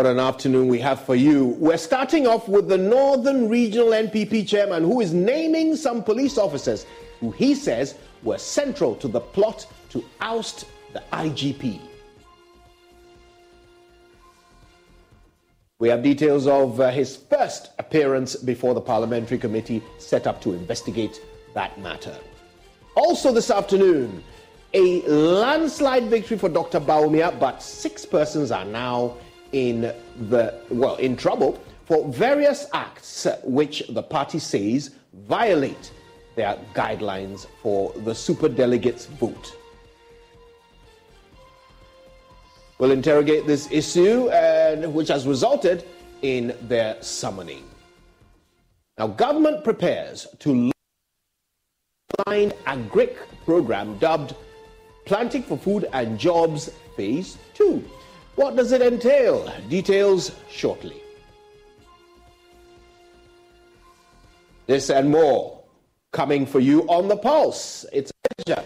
What an afternoon we have for you. We're starting off with the Northern Regional NPP chairman, who is naming some police officers who he says were central to the plot to oust the IGP. We have details of his first appearance before the parliamentary committee set up to investigate that matter. Also this afternoon, a landslide victory for Dr. Bawumia, but 6 persons are now in trouble for various acts which the party says violate their guidelines for the superdelegates vote. We'll interrogate this issue, which has resulted in their summoning. Now, government prepares to launch an agric program dubbed Planting for Food and Jobs Phase 2. What does it entail? Details shortly. This and more coming for you on The Pulse. It's a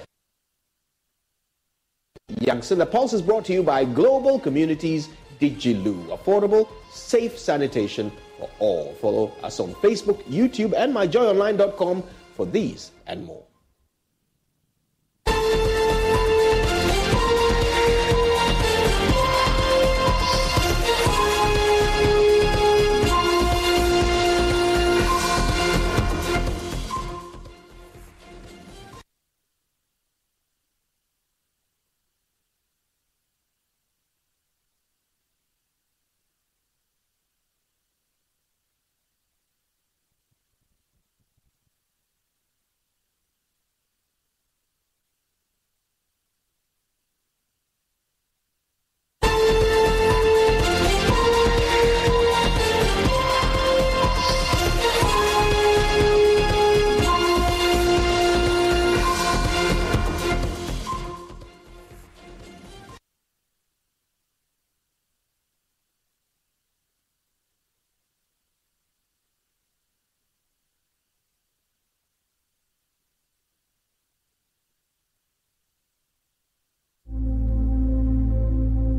Youngson. The Pulse is brought to you by Global Communities Digilu. Affordable, safe sanitation for all. Follow us on Facebook, YouTube, and myjoyonline.com for these and more.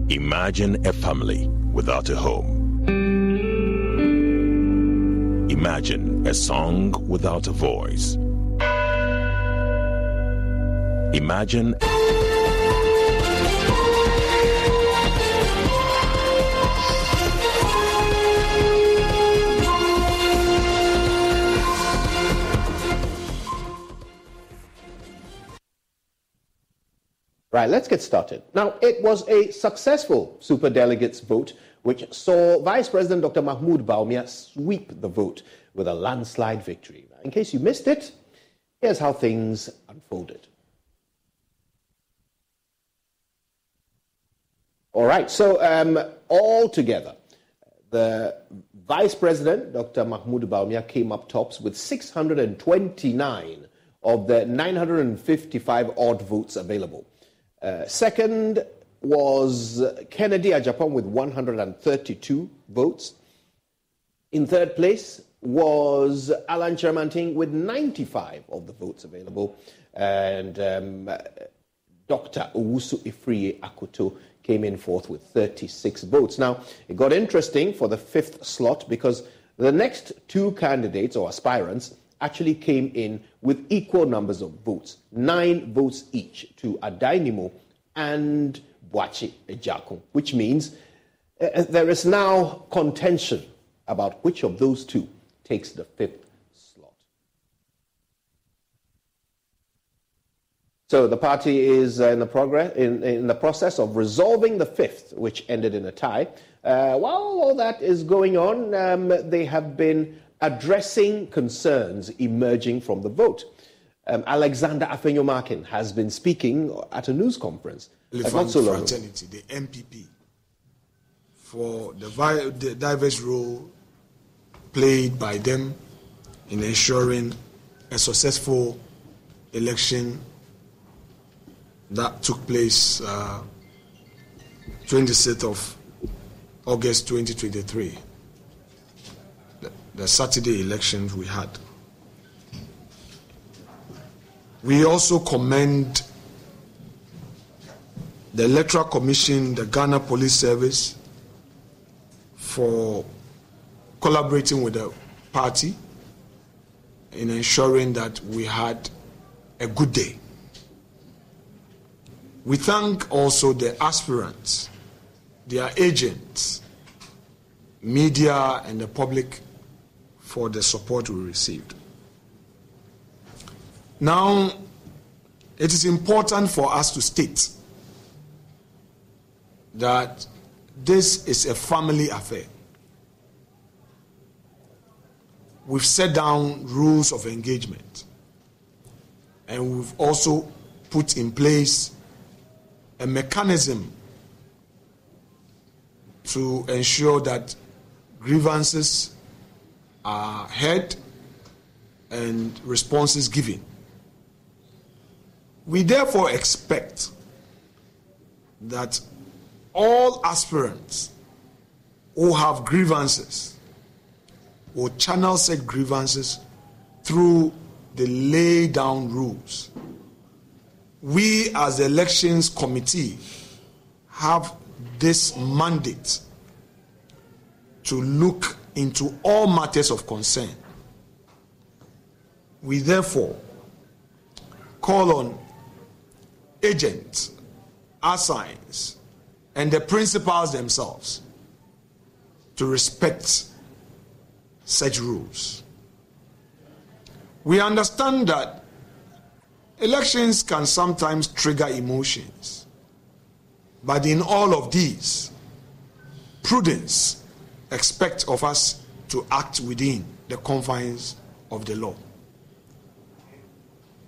Imagine a family without a home. Imagine a song without a voice. Imagine Right, let's get started. Now, it was a successful superdelegates vote which saw Vice President Dr. Mahmoud Bawumia sweep the vote with a landslide victory. In case you missed it, here's how things unfolded. All right, so all together, the Vice President, Dr. Mahmoud Bawumia, came up tops with 629 of the 955 odd votes available. Second was Kennedy Agyapong with 132 votes. In third place was Alan Chermanting with 95 of the votes available. And Dr. Owusu Ifriye Akoto came in fourth with 36 votes. Now, it got interesting for the fifth slot because the next 2 candidates or aspirants actually came in with equal numbers of votes, 9 votes each to Adainimo and Boachi Agyapong, which means there is now contention about which of those 2 takes the 5th slot. So the party is in the process of resolving the 5th, which ended in a tie. While all that is going on, they have been addressing concerns emerging from the vote. Alexander Afenyo-Markin has been speaking at a news conference not so long ago. Fraternity, the NPP, for the diverse role played by them in ensuring a successful election that took place 26th of August 2023. The Saturday elections we had. We also commend the Electoral Commission, the Ghana Police Service, for collaborating with the party in ensuring that we had a good day. We thank also the aspirants, their agents, media, and the public for the support we received. Now, it is important for us to state that this is a family affair. We've set down rules of engagement, and we've also put in place a mechanism to ensure that grievances are heard and responses given. We therefore expect that all aspirants who have grievances will channel said grievances through the laid down rules. We as the elections committee have this mandate to look into all matters of concern. We therefore call on agents, assigns, and the principals themselves to respect such rules. We understand that elections can sometimes trigger emotions, but in all of these, prudence expects of us to act within the confines of the law.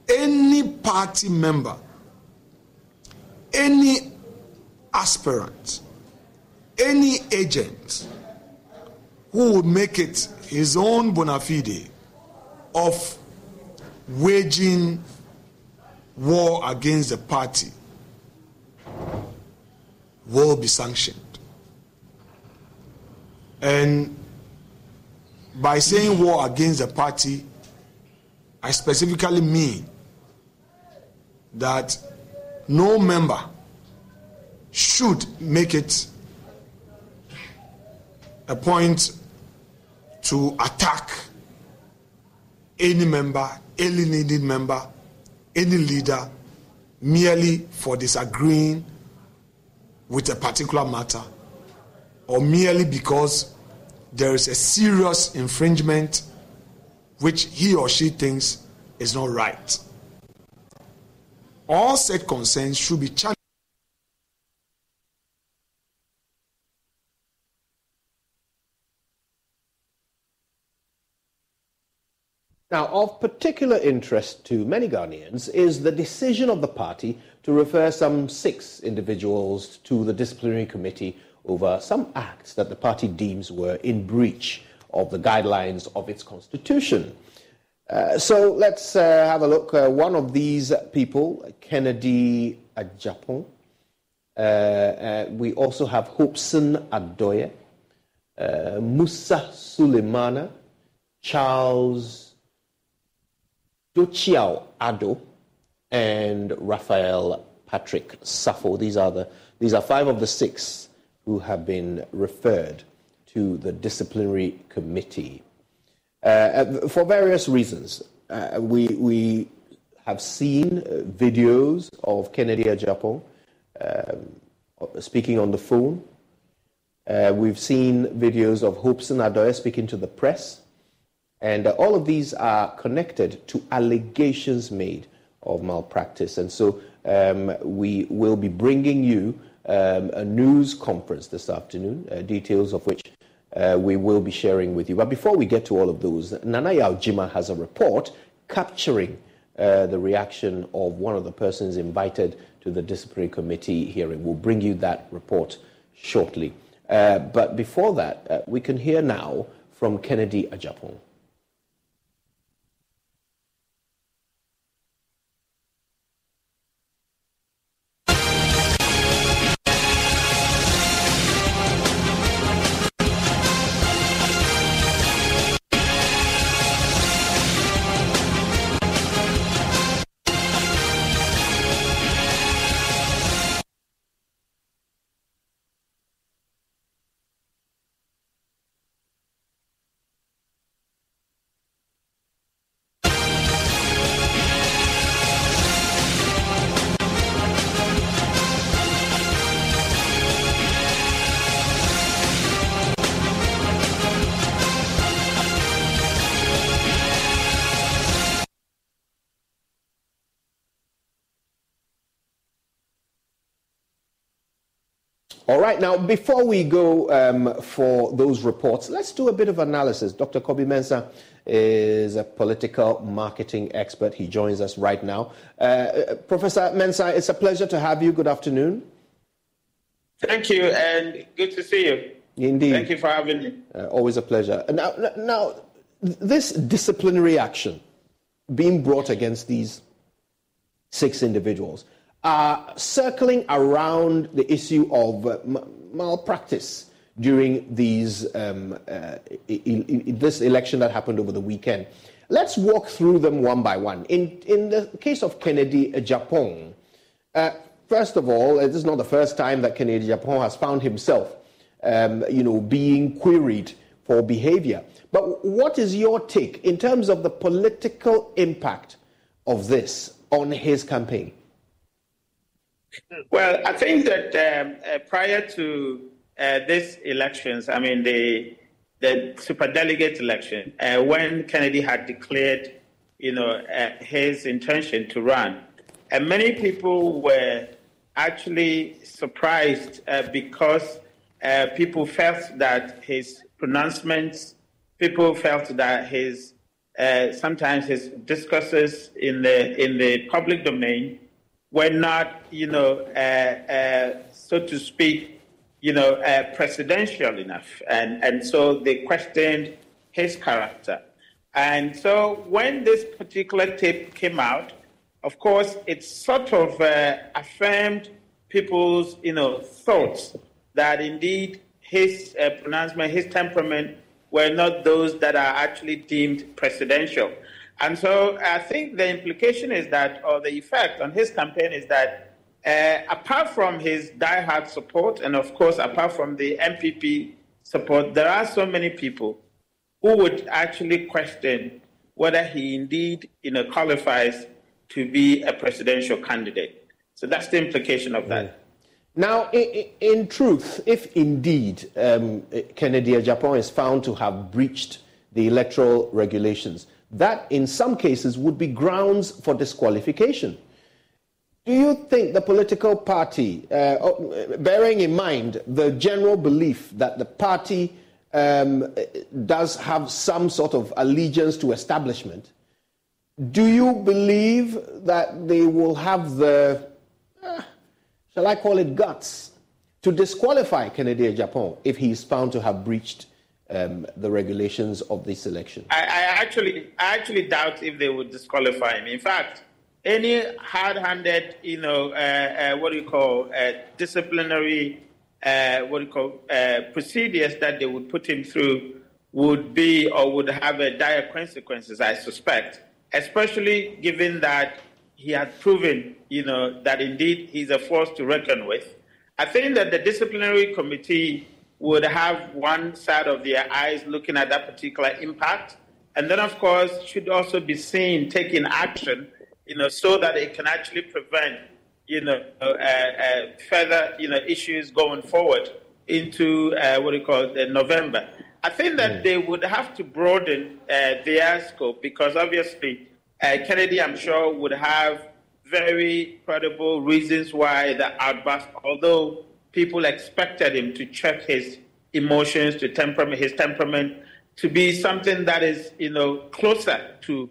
Any party member, any aspirant, any agent who would make it his own bona fide of waging war against the party will be sanctioned. And by saying war against the party, I specifically mean that no member should make it a point to attack any member, alienated member, any leader, merely for disagreeing with a particular matter, or merely because there is a serious infringement which he or she thinks is not right. All said concerns should be challenged. Now, of particular interest to many Ghanaians is the decision of the party to refer some 6 individuals to the disciplinary committee over some acts that the party deems were in breach of the guidelines of its constitution. So let's have a look. One of these people, Kennedy Agyapong. We also have Hopeson Adorye, Musa Suleimana, Charles Dochiao Ado, and Raphael Patrick Safo. These are 5 of the 6 who have been referred to the disciplinary committee for various reasons. We have seen videos of Kennedy Agyapong speaking on the phone. We've seen videos of Hopeson Adorye speaking to the press. And all of these are connected to allegations made of malpractice. And so we will be bringing you a news conference this afternoon, details of which we will be sharing with you. But before we get to all of those, Nana Yaojima has a report capturing the reaction of one of the persons invited to the disciplinary committee hearing. We'll bring you that report shortly. But before that, we can hear now from Kennedy Agyapong. All right, now before we go for those reports, let's do a bit of analysis. Dr. Kobi Mensah is a political marketing expert. He joins us right now. Professor Mensah, it's a pleasure to have you. Good afternoon. Thank you, and good to see you. Indeed. Thank you for having me. Always a pleasure. Now, this disciplinary action being brought against these 6 individuals are circling around the issue of malpractice during these this election that happened over the weekend. Let's walk through them one by one. In the case of Kennedy Agyapong, first of all, this is not the first time that Kennedy Agyapong has found himself, being queried for behavior. But what is your take in terms of the political impact of this on his campaign? Well, I think that prior to these elections, I mean the superdelegate election, when Kennedy had declared, his intention to run, many people were actually surprised because people felt that his pronouncements, people felt that his sometimes his discourses in the public domain were not, so to speak, presidential enough, and so they questioned his character. And so when this particular tape came out, of course, it sort of affirmed people's, thoughts that indeed his pronouncement, his temperament were not those that are actually deemed presidential. And so I think the implication is that, or the effect on his campaign is that, apart from his diehard support, and of course, apart from the NPP support, there are so many people who would actually question whether he indeed, qualifies to be a presidential candidate. So that's the implication of that. Now, in truth, if indeed Kennedy Agyapong is found to have breached the electoral regulations, that in some cases would be grounds for disqualification. Do you think the political party, bearing in mind the general belief that the party does have some sort of allegiance to establishment, do you believe that they will have the, shall I call it guts, to disqualify Kennedy Agyapong if he is found to have breached the regulations of this election? I actually doubt if they would disqualify him. In fact, any hard-handed, disciplinary, procedures that they would put him through would be or would have dire consequences, I suspect, especially given that he had proven, that indeed he's a force to reckon with. I think that the disciplinary committee would have one side of their eyes looking at that particular impact, and then, of course, should also be seen taking action, so that it can actually prevent, further, issues going forward into November. I think that they would have to broaden their scope because obviously Kennedy, I'm sure, would have very credible reasons why the outburst, although people expected him to check his emotions, to his temperament, to be something that is, closer to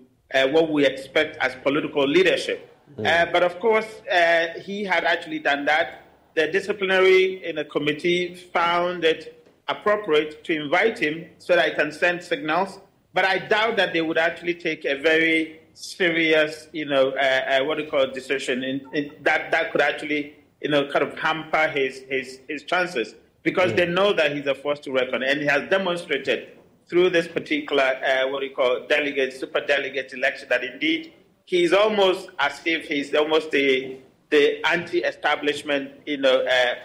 what we expect as political leadership. But of course, he had actually done that. The disciplinary committee found it appropriate to invite him so that he can send signals. But I doubt that they would actually take a very serious, decision that could actually, kind of hamper his chances, because they know that he's a force to reckon, and he has demonstrated through this particular, superdelegate election that indeed he's almost as if he's almost the anti-establishment,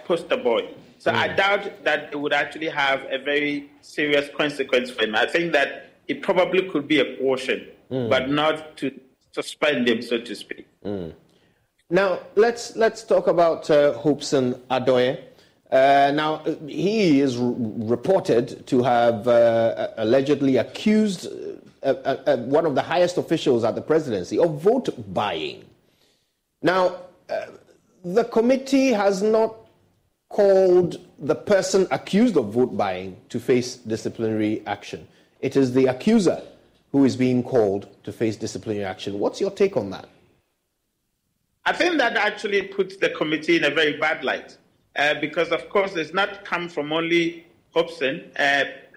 poster boy. So I doubt that it would actually have a very serious consequence for him. I think that it probably could be a caution, but not to suspend him, so to speak. Now, let's talk about Hopeson Adorye. Now, he is reported to have allegedly accused one of the highest officials at the presidency of vote buying. Now, the committee has not called the person accused of vote buying to face disciplinary action. It is the accuser who is being called to face disciplinary action. What's your take on that? I think that actually puts the committee in a very bad light because, of course, it's not come from only Hopeson.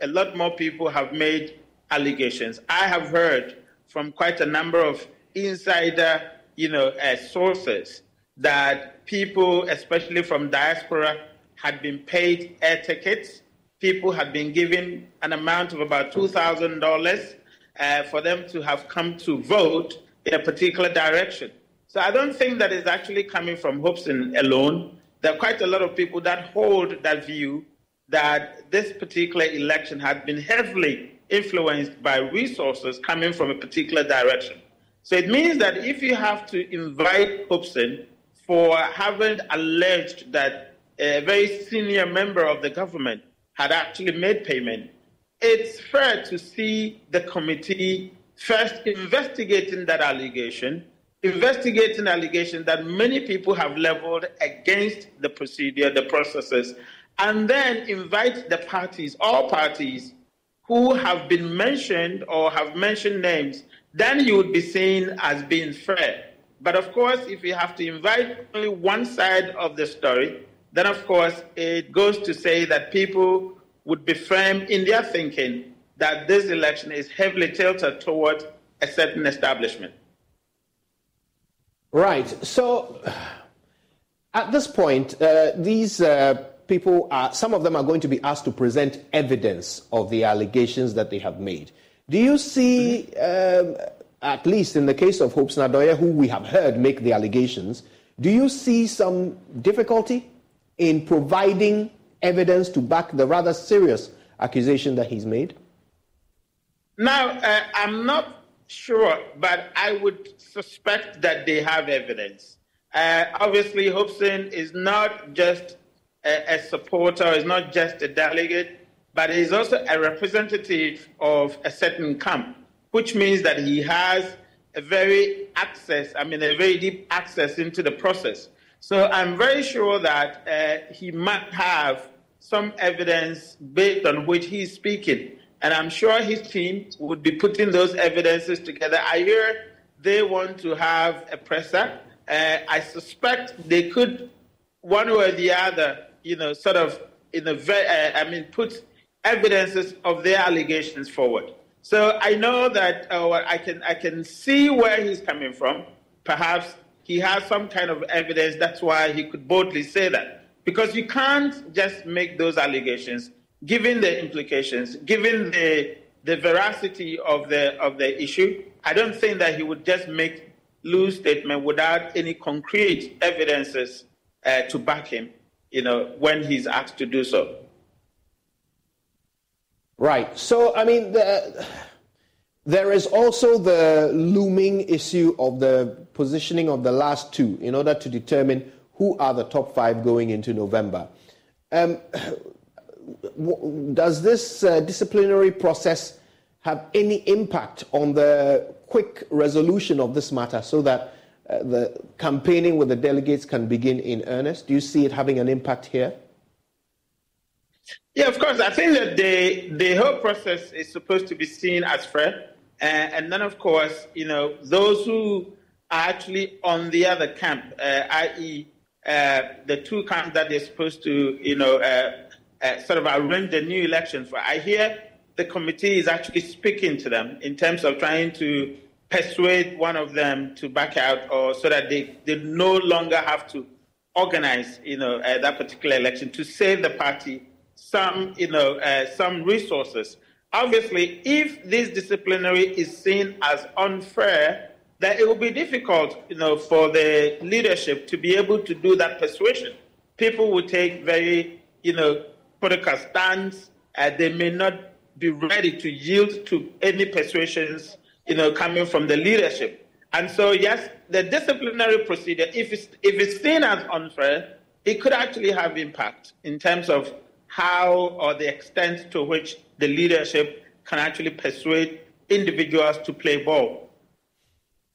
A lot more people have made allegations. I have heard from quite a number of insider, sources that people, especially from diaspora, had been paid air tickets. People had been given an amount of about $2,000 for them to have come to vote in a particular direction. So I don't think that is actually coming from Hopeson alone. There are quite a lot of people that hold that view that this particular election had been heavily influenced by resources coming from a particular direction. So it means that if you have to invite Hopeson for having alleged that a very senior member of the government had actually made payment, it's fair to see the committee first investigating that allegation, that many people have leveled against the procedure, the processes, and then invite the parties, all parties, who have been mentioned or have mentioned names. Then you would be seen as being fair. But of course, if you have to invite only one side of the story, then of course it goes to say that people would be firm in their thinking that this election is heavily tilted toward a certain establishment. Right. So at this point, these people some of them are going to be asked to present evidence of the allegations that they have made. Do you see, at least in the case of Hopeson Adorye, who we have heard make the allegations, do you see some difficulty in providing evidence to back the rather serious accusation that he's made? Now, I'm not sure, but I would suspect that they have evidence. Obviously, Hopeson is not just a supporter, is not just a delegate, but he's also a representative of a certain camp, which means that he has a very deep access into the process. So I'm very sure that he might have some evidence based on which he's speaking. And I'm sure his team would be putting those evidences together. I hear they want to have a presser. I suspect they could, one way or the other, put evidences of their allegations forward. So I know that I can see where he's coming from. Perhaps he has some kind of evidence. That's why he could boldly say that. Because you can't just make those allegations, given the implications, given the veracity of the issue. I don't think that he would just make loose statement without any concrete evidences to back him, when he's asked to do so. Right. So, there is also the looming issue of the positioning of the last two in order to determine who are the top five going into November. Does this disciplinary process have any impact on the quick resolution of this matter so that the campaigning with the delegates can begin in earnest? Do you see it having an impact here? Yeah, of course. I think that the whole process is supposed to be seen as fair. And then, of course, those who are actually on the other camp, i.e., the two camps that they're supposed to, sort of arrange the new election for. I hear the committee is actually speaking to them in terms of trying to persuade one of them to back out, or so that they no longer have to organize, that particular election to save the party some resources. Obviously, if this disciplinary is seen as unfair, then it will be difficult, for the leadership to be able to do that persuasion. People will take very, political stands. They may not be ready to yield to any persuasions, coming from the leadership. And so, yes, the disciplinary procedure, if it's seen as unfair, it could actually have impact in terms of how or the extent to which the leadership can actually persuade individuals to play ball.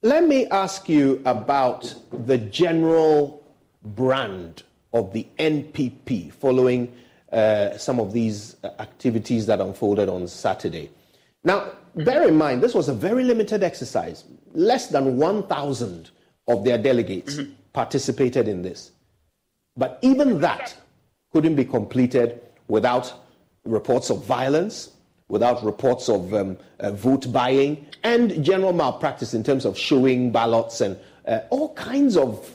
Let me ask you about the general brand of the NPP following some of these activities that unfolded on Saturday. Now, bear in mind, this was a very limited exercise. Less than 1,000 of their delegates participated in this. But even that couldn't be completed without reports of violence, without reports of vote buying, and general malpractice in terms of showing ballots and all kinds of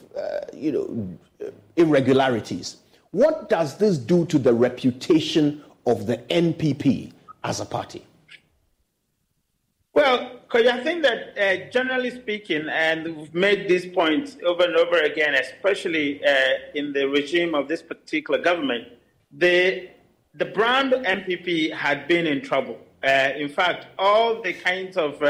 irregularities. What does this do to the reputation of the NPP as a party? Well, because I think that generally speaking, and we've made these points over and over again, especially in the regime of this particular government, the brand NPP had been in trouble. In fact, all the kinds of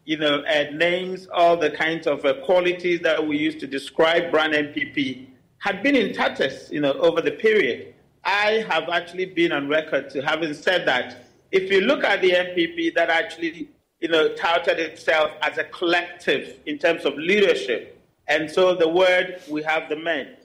names, all the kinds of qualities that we used to describe brand NPP had been in tatters, over the period. I have actually been on record to having said that if you look at the NPP, that actually touted itself as a collective in terms of leadership. And so the word, we have the men.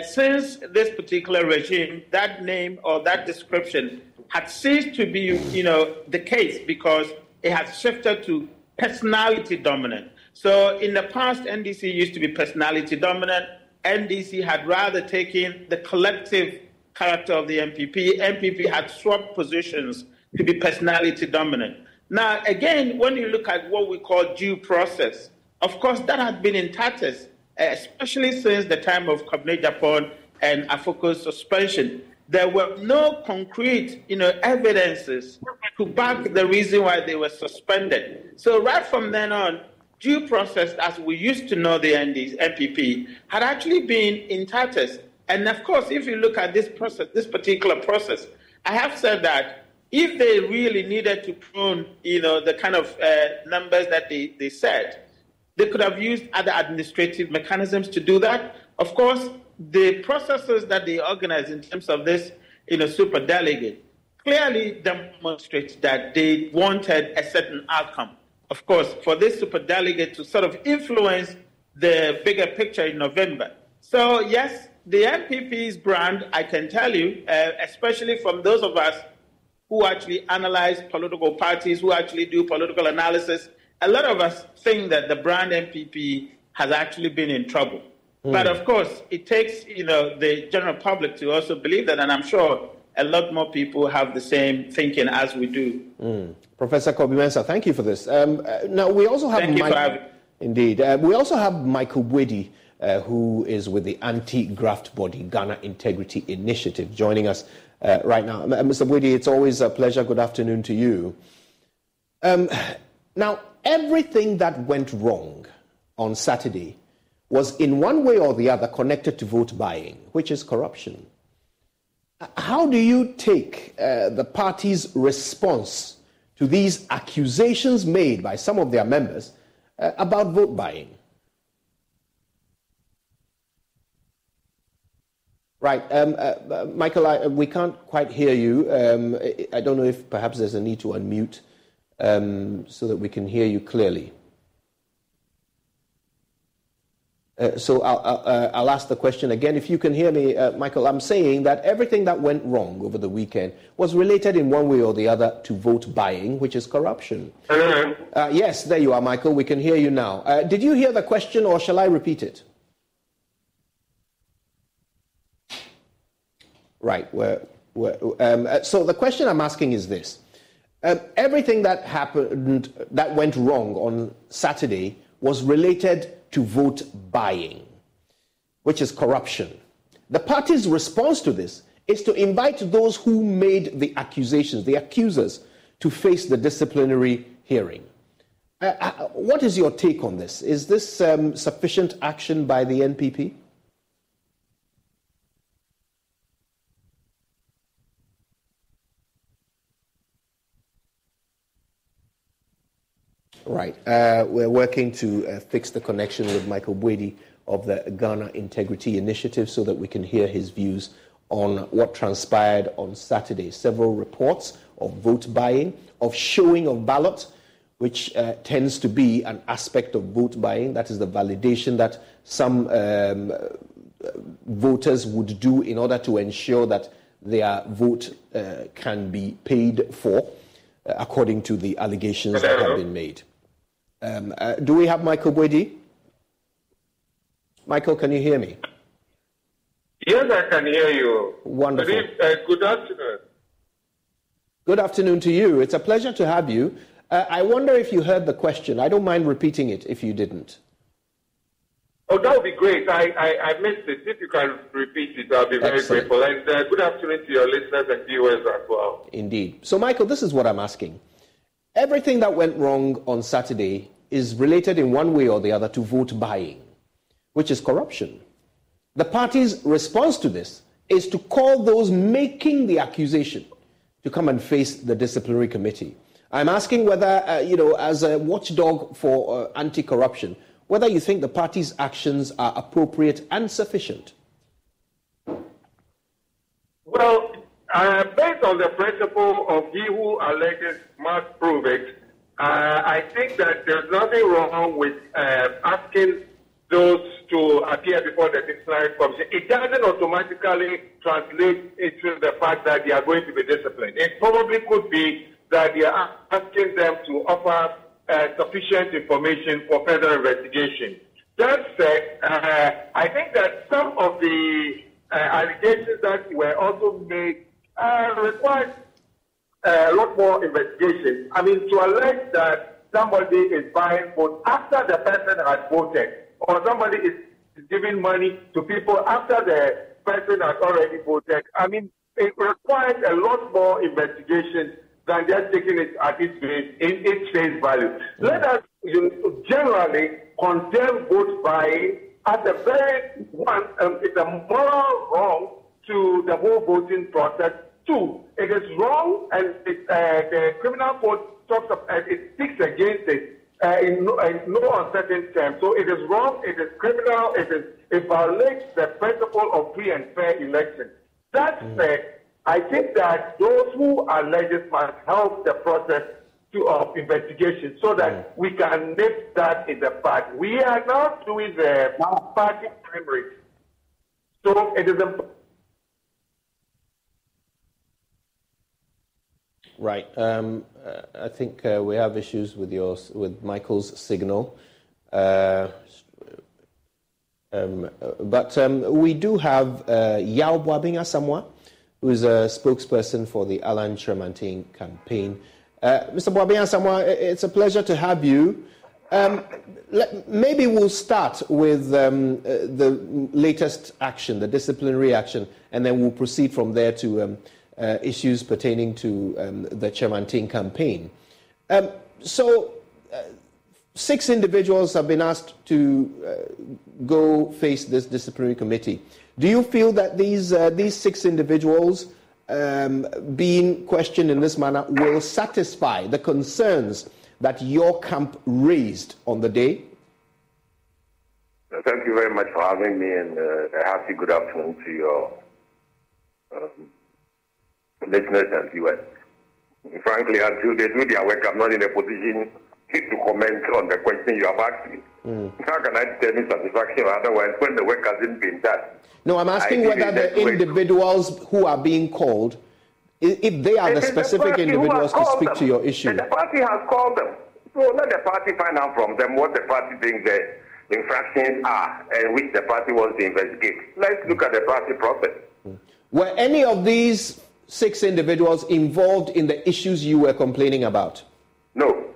Since this particular regime, that name or that description had ceased to be, the case because it has shifted to personality dominant. So in the past, NDC used to be personality dominant. NDC had rather taken the collective character of the NPP. NPP had swapped positions to be personality dominant. Now, again, when you look at what we call due process, of course, that had been in tatters, especially since the time of Agyapong and Afoko's suspension. There were no concrete, evidences to back the reason why they were suspended. So right from then on, due process, as we used to know the NPP, had actually been in tatters. And of course, if you look at this process, this particular process, I have said that if they really needed to prune, the kind of numbers that they said, they could have used other administrative mechanisms to do that. Of course, the processes that they organized in terms of this, super delegate, clearly demonstrate that they wanted a certain outcome. Of course, for this super delegate to sort of influence the bigger picture in November. So yes, the NPP's brand, I can tell you, especially from those of us who actually analyze political parties, who actually do political analysis, a lot of us think that the brand NPP has actually been in trouble. But of course, it takes, the general public to also believe that, and I'm sure a lot more people have the same thinking as we do. Professor Kobi-Mensah, thank you for this. Now, we also have... Indeed. We also have Michael Bwedi, who is with the anti-graft body, Ghana Integrity Initiative, joining us right now. Mr. Bwedi, it's always a pleasure. Good afternoon to you. Now, everything that went wrong on Saturday was in one way or the other connected to vote buying, which is corruption. How do you take the party's response to these accusations made by some of their members about vote buying? Right. Michael, we can't quite hear you. I don't know if perhaps there's a need to unmute so that we can hear you clearly. So I'll ask the question again. If you can hear me, Michael, I'm saying that everything that went wrong over the weekend was related in one way or the other to vote buying, which is corruption. Yes, there you are, Michael. We can hear you now. Did you hear the question, or shall I repeat it? Right. So the question I'm asking is this. Everything that happened, that went wrong on Saturday, was related to vote buying, which is corruption. The party's response to this is to invite those who made the accusations, the accusers, to face the disciplinary hearing. What is your take on this? Is this sufficient action by the NPP? Right. We're working to fix the connection with Michael Bwedi of the Ghana Integrity Initiative so that we can hear his views on what transpired on Saturday. Several reports of vote buying, of showing of ballots, which tends to be an aspect of vote buying. That is the validation that some voters would do in order to ensure that their vote can be paid for, according to the allegations that have been made. Do we have Michael Boedi? Michael, can you hear me? Yes, I can hear you. Wonderful. Good afternoon. Good afternoon to you. It's a pleasure to have you. I wonder if you heard the question. I don't mind repeating it if you didn't. Oh, that would be great. I missed it. If you can repeat it, I'll be very grateful. And good afternoon to your listeners and viewers as well. Indeed. So, Michael, this is what I'm asking. Everything that went wrong on Saturday is related in one way or the other to vote buying, which is corruption. The party's response to this is to call those making the accusation to come and face the disciplinary committee. I'm asking whether, as a watchdog for anti-corruption, whether you think the party's actions are appropriate and sufficient. Well, based on the principle of he who alleges must prove it, I think that there's nothing wrong with asking those to appear before the disciplinary commission. It doesn't automatically translate into the fact that they are going to be disciplined. It probably could be that they are asking them to offer sufficient information for further investigation. That said, I think that some of the allegations that were also made require a lot more investigation. I mean, to allege that somebody is buying votes after the person has voted, or somebody is giving money to people after the person has already voted, I mean, it requires a lot more investigation than just taking it at its face value. Let us generally condemn vote buying as a very one. It's a moral wrong to the whole voting process. Two, it is wrong, and the criminal code talks of it speaks against it in no uncertain terms. So it is wrong. It is criminal. It violates the principle of free and fair election. That said, I think that those who allege it must help the process of investigation so that we can nip that in the bud. We are now doing the party primaries. So it is important. Right. I think we have issues with Michael's signal. But we do have Yao Boabinga Samoa, who is a spokesperson for the Alan Tremantin campaign. Mr. Boabinga Samoa, it's a pleasure to have you. Maybe we'll start with the latest action, the disciplinary action, and then we'll proceed from there to issues pertaining to the Tremantin campaign. So 6 individuals have been asked to go face this disciplinary committee. Do you feel that these 6 individuals being questioned in this manner will satisfy the concerns that your camp raised on the day? Thank you very much for having me, and a happy good afternoon to your listeners and viewers. Frankly, until they do their work, I'm not in a position to comment on the question you have asked me. How can I tell you satisfaction otherwise when the work hasn't been done? No, I'm asking whether the individuals who are being called, if they are the specific individuals to speak to your issue. And the party has called them. So let the party find out from them what the party thinks the infractions are and which the party wants to investigate. Let's look at the party process. Were any of these 6 individuals involved in the issues you were complaining about? No.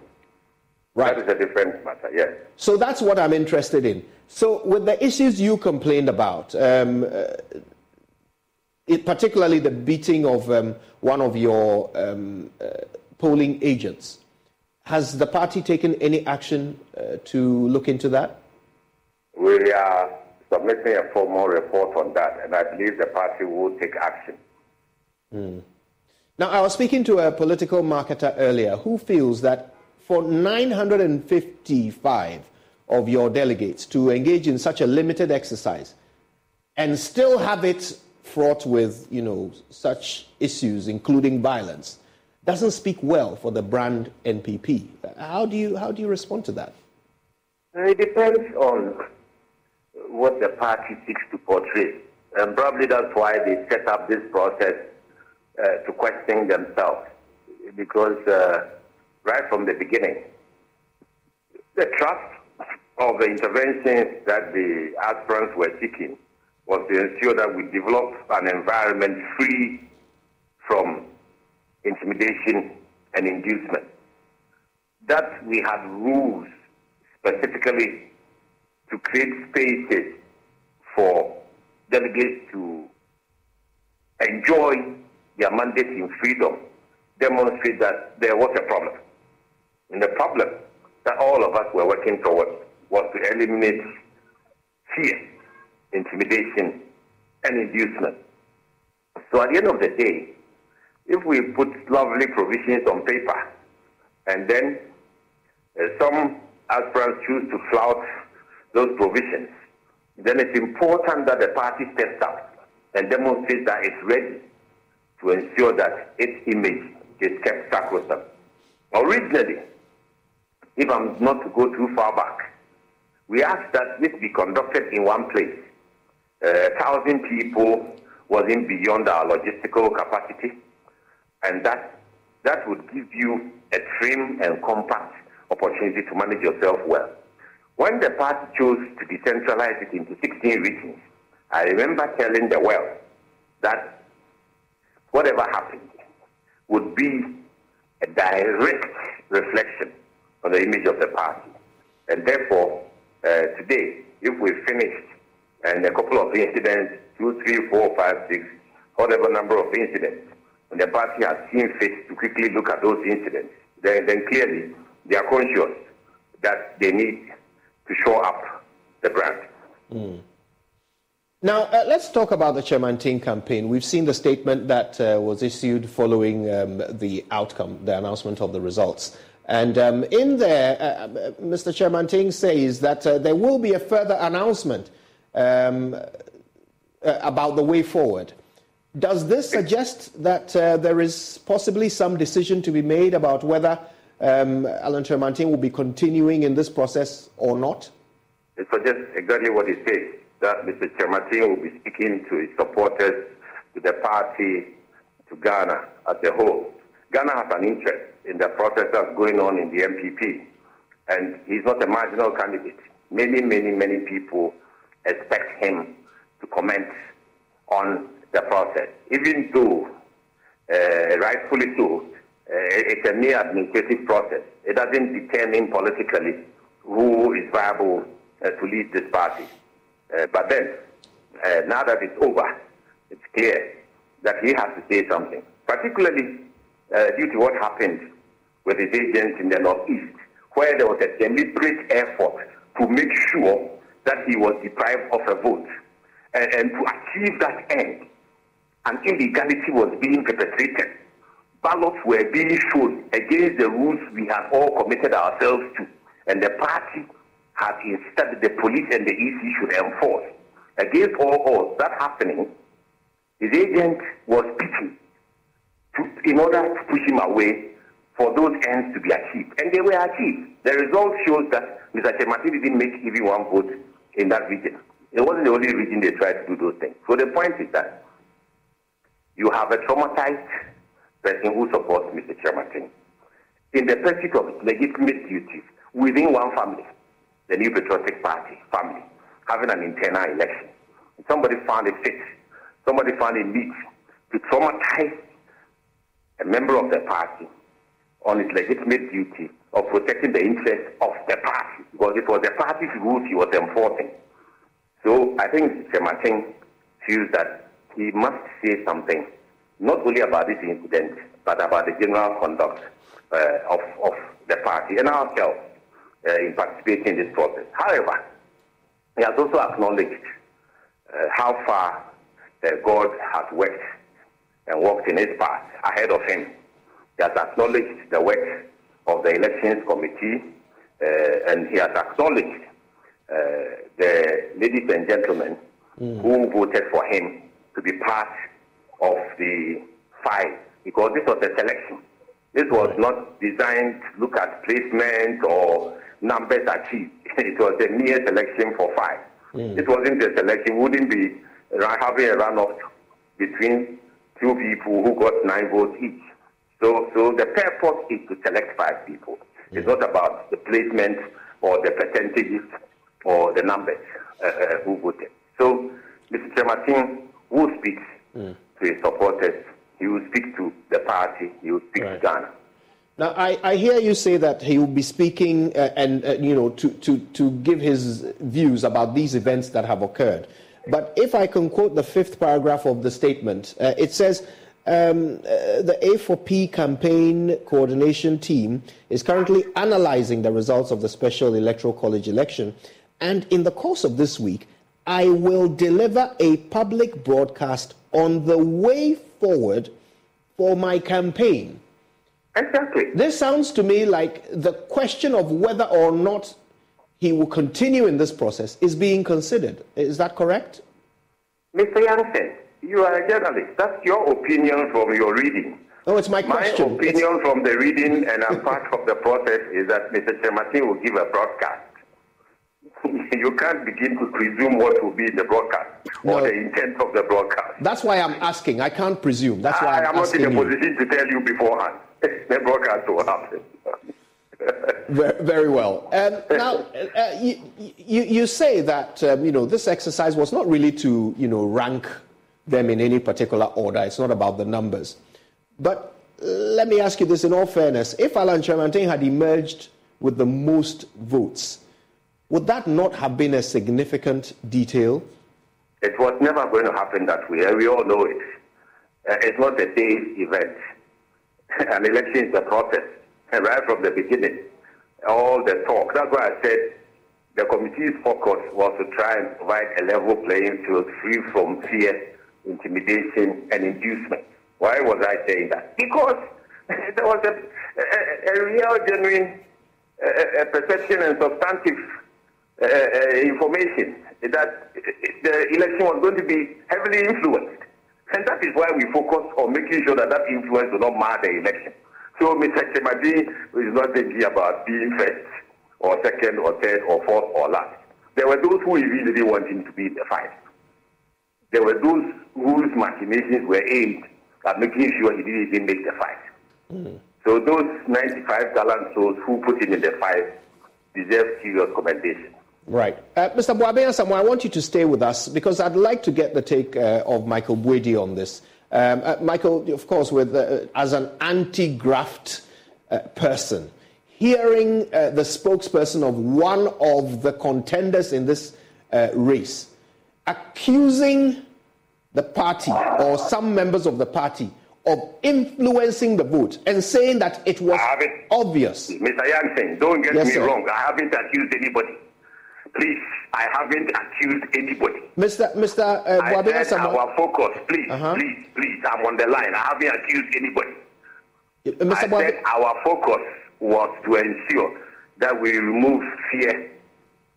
Right. That is a different matter, yes. So that's what I'm interested in. So with the issues you complained about, particularly the beating of one of your polling agents, has the party taken any action to look into that? We are submitting a formal report on that, and I believe the party will take action. Now, I was speaking to a political marketer earlier who feels that for 955 of your delegates to engage in such a limited exercise and still have it fraught with, such issues, including violence, doesn't speak well for the brand NPP. How do you respond to that? It depends on what the party seeks to portray. And probably that's why they set up this process to question themselves. Because right from the beginning, the trust of the interventions that the aspirants were seeking was to ensure that we develop an environment free from intimidation and inducement. That we had rules specifically to create spaces for delegates to enjoy their mandate in freedom, demonstrate that there was a problem. And the problem that all of us were working towards was to eliminate fear, intimidation, and inducement. So at the end of the day, if we put lovely provisions on paper and then some aspirants choose to flout those provisions, then it's important that the party steps up and demonstrates that it's ready to ensure that its image is kept sacrosanct. Originally, if I'm not to go too far back, we asked that this be conducted in one place. 1,000 people wasn't beyond our logistical capacity, and that would give you a trim and compact opportunity to manage yourself well. When the party chose to decentralize it into 16 regions, I remember telling the world that whatever happened would be a direct reflection on the image of the party. And therefore, today, if we finished and a couple of incidents, 2, 3, 4, 5, 6, whatever number of incidents, and the party has seen fit to quickly look at those incidents, then clearly they are conscious that they need to shore up the brand. Now, let's talk about the Chairman Ting campaign. We've seen the statement that was issued following the outcome, the announcement of the results. And in there, Mr. Chairman Ting says that there will be a further announcement about the way forward. Does this suggest that there is possibly some decision to be made about whether Alan Chairman Ting will be continuing in this process or not? It suggests exactly what he says, that Mr. Chairman Ting will be speaking to his supporters, to the party, to Ghana as a whole. Ghana has an interest in the process that's going on in the NPP, and he's not a marginal candidate. Many people expect him to comment on the process, even though, rightfully so, it's a mere administrative process. It doesn't determine politically who is viable to lead this party. But then, now that it's over, it's clear that he has to say something, particularly due to what happened with his agents in the Northeast, where there was a deliberate effort to make sure that he was deprived of a vote. And to achieve that end, an illegality was being perpetrated. Ballots were being shown against the rules we had all committed ourselves to. And the party had instead the police and the EC should enforce. Against all odds, that happening, his agent was beaten in order to push him away for those ends to be achieved. And they were achieved. The result shows that Mr. Chairman Ting didn't make even one vote in that region. It wasn't the only region they tried to do those things. So the point is that you have a traumatized person who supports Mr. Chairman Ting in the pursuit of legitimate duties within one family, the New Patriotic Party family, having an internal election. Somebody found it fit, somebody found it neat to traumatize a member of the party on its legitimate duty of protecting the interests of the party, because it was the party's rules he was enforcing. So I think Chairman Ting feels that he must say something, not only about this incident, but about the general conduct of the party and ourselves in participating in this process. However, he has also acknowledged how far God has worked and walked in his path ahead of him. He has acknowledged the work of the Elections Committee, and he has acknowledged the ladies and gentlemen who voted for him to be part of the fight, because this was a selection. This was not designed to look at placement or numbers achieved. It was a mere selection for 5. It wasn't a selection. It wouldn't be having a runoff between two people who got 9 votes each. So the purpose is to select 5 people. It's not about the placement or the percentages or the numbers who voted. So Mr. Chematin will speak to his supporters. He will speak to the party. He will speak to Ghana. Now, I hear you say that he will be speaking to give his views about these events that have occurred. But if I can quote the 5th paragraph of the statement, it says, the A4P campaign coordination team is currently analyzing the results of the special electoral college election, and in the course of this week, I will deliver a public broadcast on the way forward for my campaign. Exactly. This sounds to me like the question of whether or not he will continue in this process is being considered. Is that correct? Mr. Jansen, you are a journalist. That's your opinion from your reading. No, it's my question. My opinion from the reading and a part of the process is that Mr. Chematin will give a broadcast. You can't begin to presume what will be in the broadcast or the intent of the broadcast. That's why I'm asking. I can't presume. That's why I'm asking. I'm not in a position to tell you beforehand. The broadcast will happen. Very well. Now, you say that this exercise was not really to rank them in any particular order. It's not about the numbers. But let me ask you this in all fairness: if Alan Chematin had emerged with the most votes, would that not have been a significant detail? It was never going to happen that way. We all know it. It's not a day's event. An election is a process. And right from the beginning, all the talk. That's why I said the committee's focus was to try and provide a level playing field free from fear, intimidation, and inducement. Why was I saying that? Because there was a real, genuine perception and substantive information that the election was going to be heavily influenced. And that is why we focus on making sure that that influence will not mar the election. So Mr. Chematin is not thinking about being first or second or third or fourth or last. There were those who really didn't want him to be in the fight. There were those whose machinations were aimed at making sure he didn't even make the fight. So those 95 gallant souls who put him in the fight deserve serious commendation. Right. Mr. Boabe-Asamoah, I want you to stay with us because I'd like to get the take of Michael Boedi on this. Michael, of course, as an anti-graft person, hearing the spokesperson of one of the contenders in this race accusing the party or some members of the party of influencing the vote and saying that it was obvious. Mr. Jansen, don't get me wrong. I haven't accused anybody. Please, I haven't accused anybody. Mr. Boabe-Asamoah, our focus, please, please, I'm on the line. I haven't accused anybody. I said our focus was to ensure that we remove fear,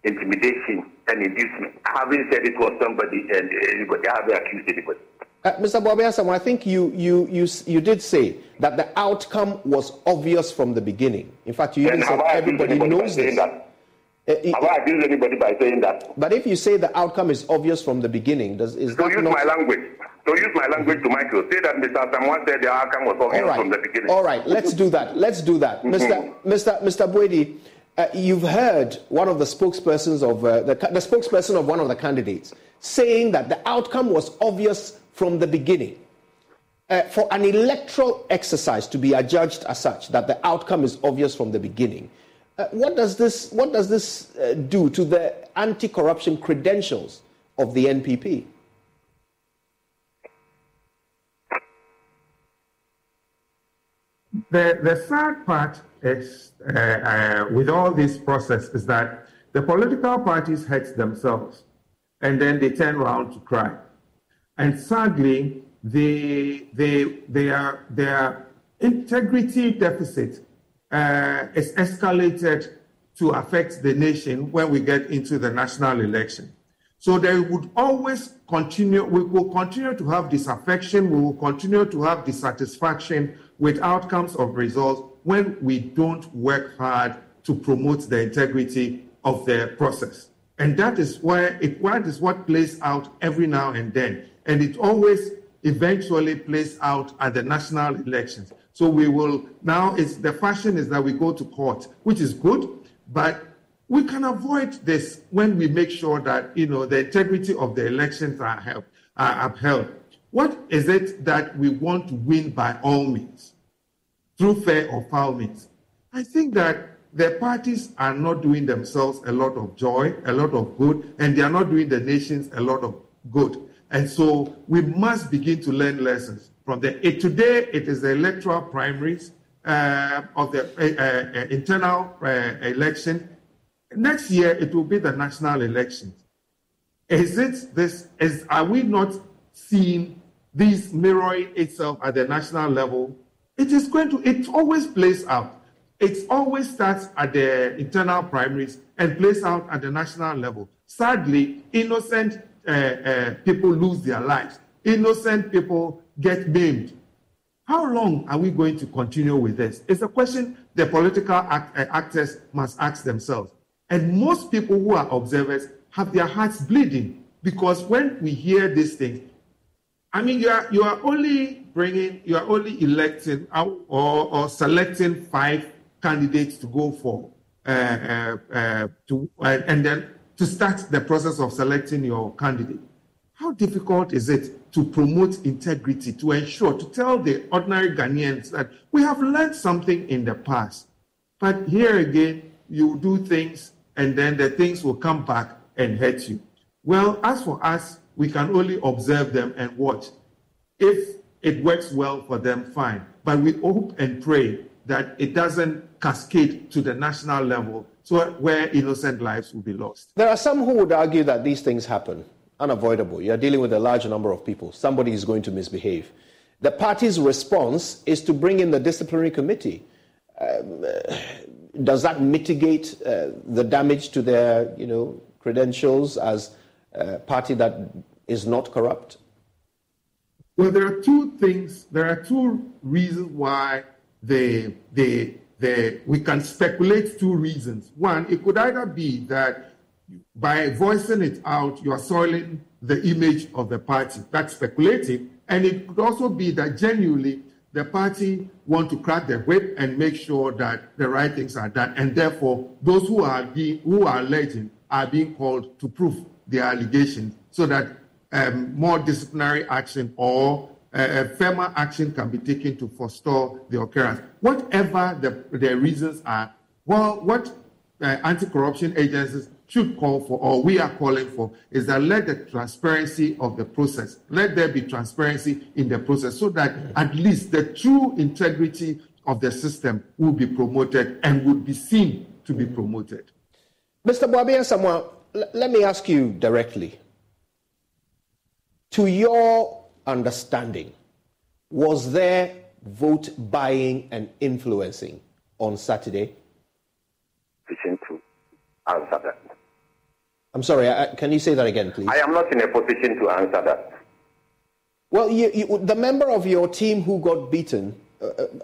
intimidation, and inducement. I haven't said it was somebody and anybody. I haven't accused anybody. Mr. Boabe-Asamoah, I think you did say that the outcome was obvious from the beginning. In fact, you even said everybody knows this. Have I accused anybody by saying that? But if you say the outcome is obvious from the beginning, my language. So use my language to Michael. Say that Mr. Asamoah said the outcome was obvious from the beginning. All right, let's do that. Mr. Boedi, you've heard one of the spokespersons of the spokesperson of one of the candidates saying that the outcome was obvious from the beginning. For an electoral exercise to be adjudged as such, that the outcome is obvious from the beginning, what does this do to the anti-corruption credentials of the NPP? The sad part is, with all this process, is that the political parties hurt themselves, and then they turn around to cry. And sadly, their integrity deficit is escalated to affect the nation when we get into the national election. So they would always continue, we will continue to have disaffection, we will continue to have dissatisfaction with outcomes of results when we don't work hard to promote the integrity of the process. And that is what plays out every now and then. And it always eventually plays out at the national elections. So we will, now the fashion is that we go to court, which is good, but we can avoid this when we make sure that, the integrity of the elections are upheld. What is it that we want to win by all means, through fair or foul means? I think that the parties are not doing themselves a lot of joy, a lot of good, and they are not doing the nations a lot of good. And so we must begin to learn lessons from there. Today, it is the electoral primaries of the internal election. Next year, it will be the national elections. Are we not seeing this mirroring itself at the national level? It always plays out. It always starts at the internal primaries and plays out at the national level. Sadly, innocent people lose their lives. Innocent people get maimed. How long are we going to continue with this? It's a question the political actors must ask themselves. And most people who are observers have their hearts bleeding, because when we hear these things, I mean, you are only electing or selecting 5 candidates to go for, and then to start the process of selecting your candidate. How difficult is it to promote integrity, to ensure, to tell the ordinary Ghanaians that we have learned something in the past, but here again, you do things and then the things will come back and hurt you? Well, as for us, we can only observe them and watch. If it works well for them, fine. But we hope and pray that it doesn't cascade to the national level, so where innocent lives will be lost. There are some who would argue that these things happen, unavoidable. You're dealing with a large number of people. Somebody is going to misbehave. The party's response is to bring in the disciplinary committee. Does that mitigate the damage to their, credentials as a party that is not corrupt? Well, there are two things. There are two reasons why we can speculate 2 reasons. One, it could either be that by voicing it out, you are soiling the image of the party. That's speculative. And it could also be that genuinely the party want to crack the whip and make sure that the right things are done. And therefore, those who are alleging are being called to prove their allegations, so that more disciplinary action or firmer action can be taken to forestall the occurrence. Whatever the reasons are, well, what anti-corruption agencies should call for, or we are calling for, is that let the transparency of the process, let there be transparency in the process, so that at least the true integrity of the system will be promoted and would be seen to be promoted. Mr. Boabia Samoa, let me ask you directly. To your understanding, was there vote buying and influencing on Saturday? To answer that. I'm sorry, can you say that again, please? I am not in a position to answer that. Well, the member of your team who got beaten,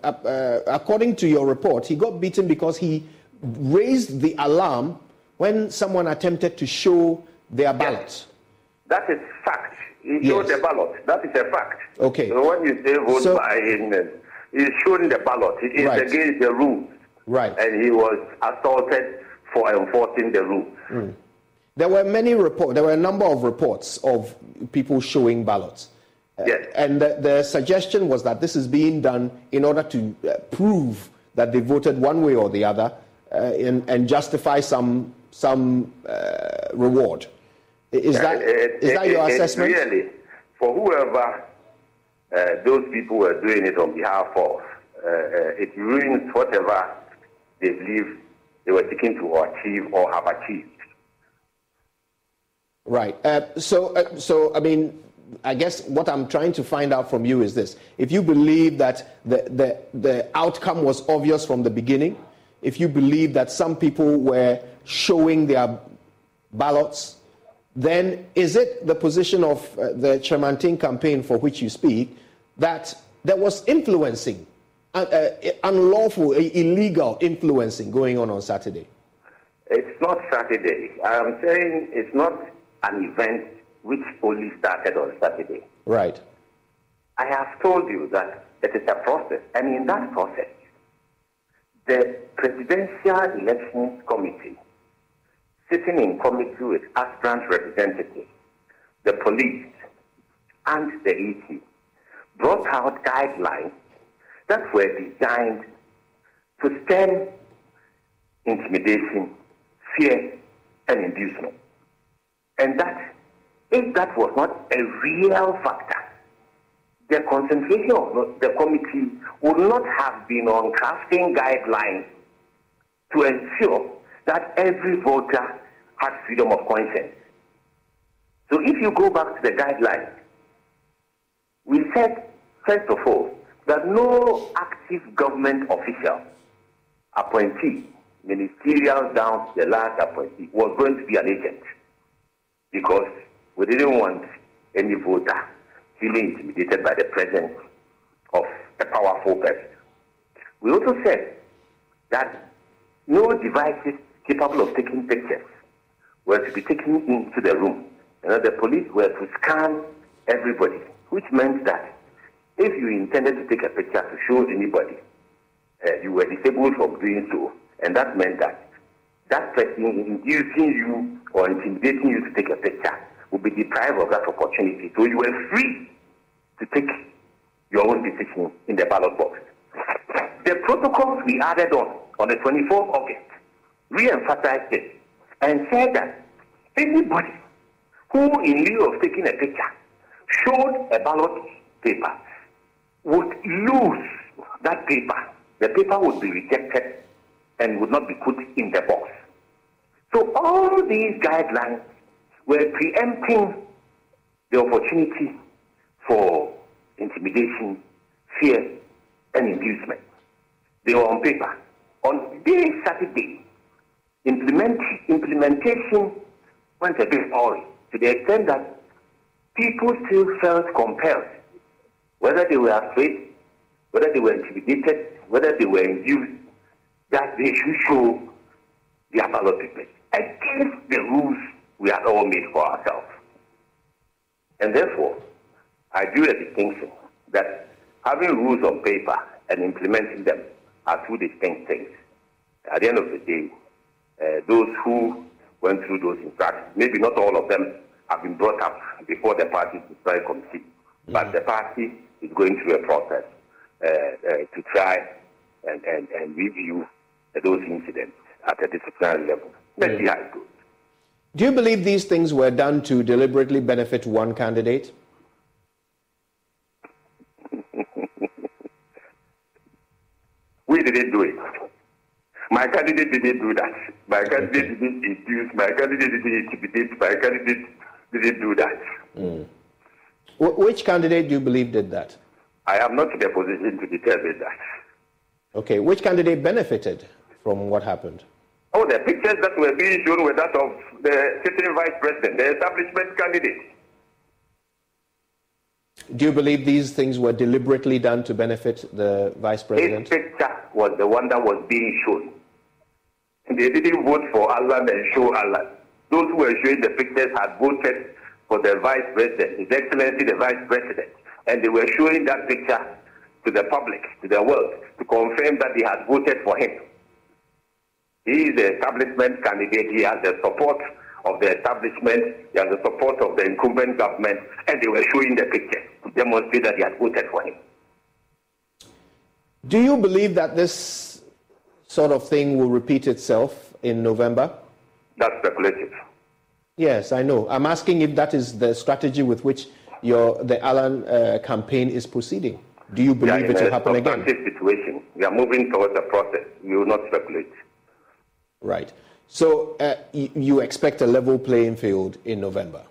according to your report, he got beaten because he raised the alarm when someone attempted to show their ballot. Yes. That is fact. He showed the ballot. That is a fact. Okay. So when you say vote buying, he's showing the ballot. It is against the rules. Right. And he was assaulted for enforcing the rules. Mm. There were a number of reports of people showing ballots. Yes. And the suggestion was that this is being done in order to prove that they voted one way or the other and justify some reward. Is that your assessment? Really, for whoever those people were doing it on behalf of, it ruins whatever they believe they were seeking to achieve or have achieved. Right. So I mean, I guess what I'm trying to find out from you is this: if you believe that the outcome was obvious from the beginning, if you believe that some people were showing their ballots, then is it the position of the Chairmantin campaign for which you speak that there was influencing, unlawful, illegal influencing going on Saturday? It's not Saturday. I'm saying it's not an event which only started on Saturday. Right. I have told you that it is a process, and in that process, the Presidential Elections Committee, sitting in committee with aspirant representatives, the police, and the EC, brought out guidelines that were designed to stem intimidation, fear, and inducement. And that, if that was not a real factor, the concentration of the committee would not have been on crafting guidelines to ensure that every voter has freedom of conscience. So if you go back to the guidelines, we said, first of all, that no active government official, appointee, ministerial down to the last appointee, was going to be an agent, because we didn't want any voter feeling intimidated by the presence of a powerful person. We also said that no devices capable of taking pictures were to be taken into the room. The police were to scan everybody, which meant that if you intended to take a picture to show anybody, you were disabled from doing so, and that meant that that person inducing you or intimidating you to take a picture would be deprived of that opportunity. So you were free to take your own decision in the ballot box. The protocols we added on the 24th of August, re-emphasized it and said that anybody who, in lieu of taking a picture, showed a ballot paper would lose that paper. The paper would be rejected and would not be put in the box. So all these guidelines were preempting the opportunity for intimidation, fear, and inducement. They were on paper. On this Saturday, implementation went a bit awry, to the extent that people still felt compelled, whether they were afraid, whether they were intimidated, whether they were induced, that they should show their ballot papers against the rules we had all made for ourselves. And therefore, I drew a distinction that having rules on paper and implementing them are two distinct things. At the end of the day, those who went through those instructions, maybe not all of them have been brought up before the party's disciplinary committee, but the party is going through a process to try and review those incidents at a disciplinary level. Let's see how it goes. Do you believe these things were done to deliberately benefit one candidate? We didn't do it. My candidate didn't do that. My candidate didn't induce. My candidate didn't intimidate. My candidate didn't do that. Which candidate do you believe did that? I am not in a position to determine that. Okay, which candidate benefited from what happened? Oh, the pictures that were being shown were that of the sitting vice president, the establishment candidate. Do you believe these things were deliberately done to benefit the vice president? His picture was the one that was being shown. They didn't vote for Alan and show Alan. Those who were showing the pictures had voted for the vice president, His Excellency the vice president, and they were showing that picture to the public, to the world, to confirm that they had voted for him. He is the establishment candidate. He has the support of the establishment. He has the support of the incumbent government, and they were showing the picture to demonstrate that they had voted for him. Do you believe that this sort of thing will repeat itself in November? That's speculative. Yes, I know. I'm asking if that is the strategy with which the Alan campaign is proceeding. Do you believe it will happen again? Situation. We are moving towards a process. We will not speculate. Right. So you expect a level playing field in November?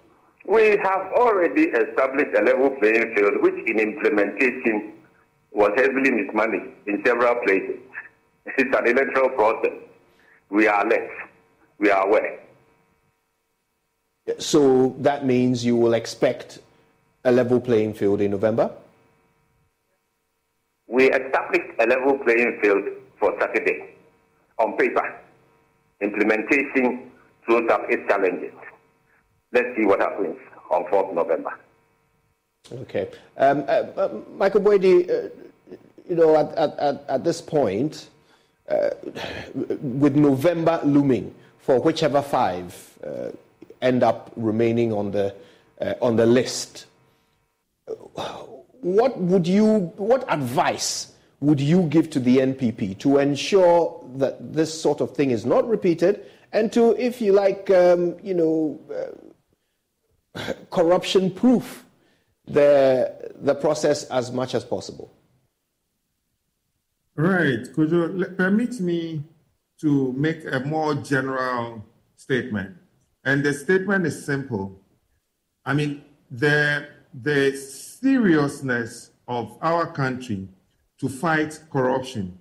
We have already established a level playing field, which in implementation was heavily mismanaged in several places. It's an electoral process. We are alert. We are aware. So that means you will expect a level playing field in November? We established a level playing field for Saturday on paper. Implementation throws up its challenges. Let's see what happens on 4th November. Okay. Michael Boydi, at this point, with November looming, for whichever 5 end up remaining on the list, what advice would you give to the NPP to ensure that this sort of thing is not repeated, and to, if you like, corruption-proof the process as much as possible? Right. Could you permit me to make a more general statement? And the statement is simple. I mean, the seriousness of our country to fight corruption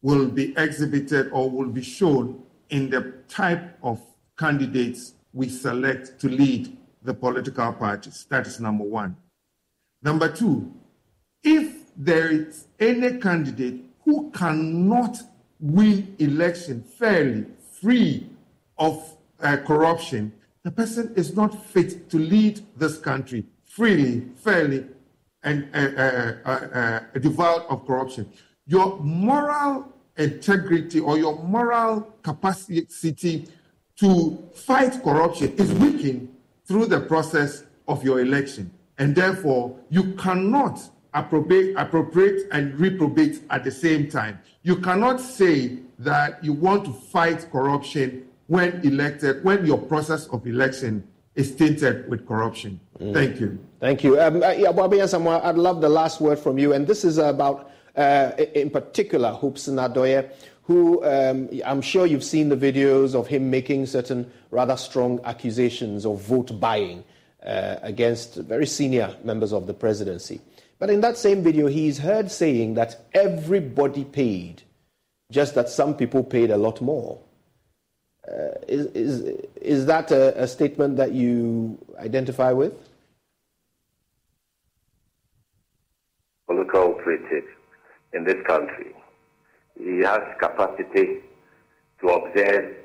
will be exhibited or will be shown in the type of candidates we select to lead the political parties. That is number one. Number two, if there is any candidate who cannot win election fairly, free of corruption, the person is not fit to lead this country freely, fairly, and devoid of corruption. Your moral integrity or your moral capacity to fight corruption is weakened through the process of your election. And therefore, you cannot appropriate and reprobate at the same time. You cannot say that you want to fight corruption when elected, when your process of election is tainted with corruption. Thank you. Thank you. I'd love the last word from you. And this is about, in particular, Hopeson Adorye, who I'm sure you've seen the videos of him making certain rather strong accusations of vote buying against very senior members of the presidency. But in that same video, he's heard saying that everybody paid, just that some people paid a lot more. Is that a statement that you identify with? Political operative in this country. He has capacity to observe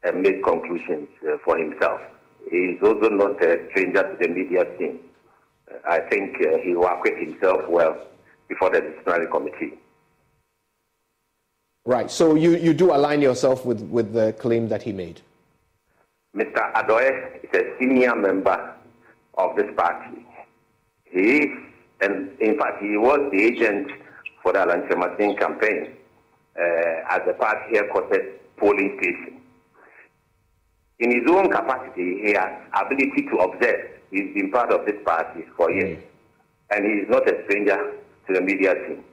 and make conclusions for himself. He is also not a stranger to the media scene. I think he will acquit himself well before the disciplinary committee. Right. So you do align yourself with the claim that he made? Mr. Adorye is a senior member of this party. He is, and in fact, he was the agent for the Alan Chemartin campaign at the party headquarters polling station. In his own capacity, he has ability to observe. He's been part of this party for years, and he is not a stranger to the media team.